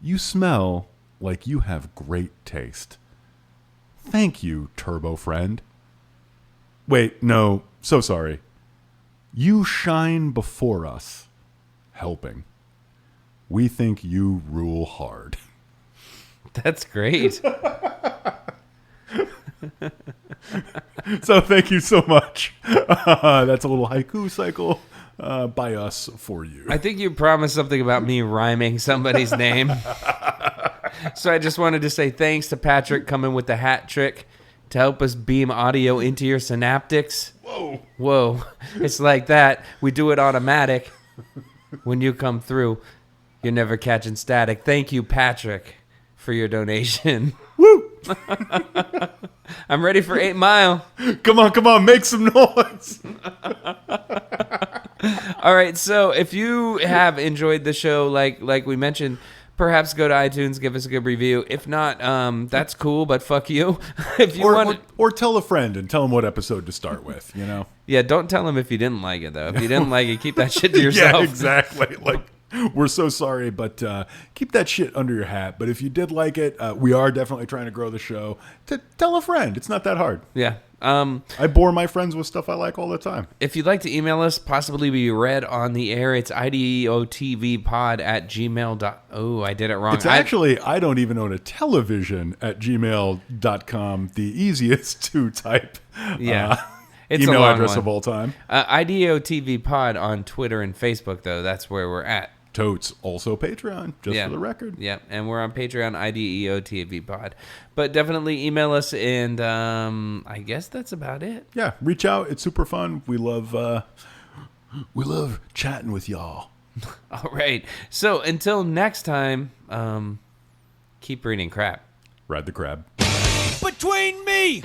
you smell like you have great taste. Thank you, Turbo Friend. Wait, no, so sorry. You shine before us, helping. We think you rule hard. That's great. So thank you so much. That's a little haiku cycle by us for you. I think you promised something about me rhyming somebody's name. So I just wanted to say thanks to Patrick coming with the hat trick to help us beam audio into your synaptics. Whoa. It's like that. We do it automatic. When you come through, you're never catching static. Thank you, Patrick, for your donation. Woo! I'm ready for 8 Mile. Come on, make some noise. All right, so if you have enjoyed the show, like we mentioned, perhaps go to iTunes, give us a good review. If not, that's cool, but fuck you. If you or tell a friend and tell them what episode to start with, you know? Yeah, don't tell them if you didn't like it, though. If you didn't like it, keep that shit to yourself. Yeah, exactly. Like, we're so sorry, but keep that shit under your hat. But if you did like it, we are definitely trying to grow the show. Tell a friend. It's not that hard. Yeah. I bore my friends with stuff I like all the time. If you'd like to email us, possibly be read on the air, it's IDOTVpod@gmail.com. Oh, I did it wrong. It's actually, I don't even own a television @gmail.com. The easiest to type. Yeah. It's email a long address one. of all time. IDOTVpod on Twitter and Facebook, though. That's where we're at. Totes. Also Patreon, just Yeah. for the record. Yeah, and we're on Patreon, IDEOTVpod. But definitely email us, and I guess that's about it. Yeah, reach out. It's super fun. We love chatting with y'all. All right. So until next time, keep reading crap. Ride the crab. Between me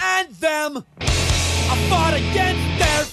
and them, I fought against their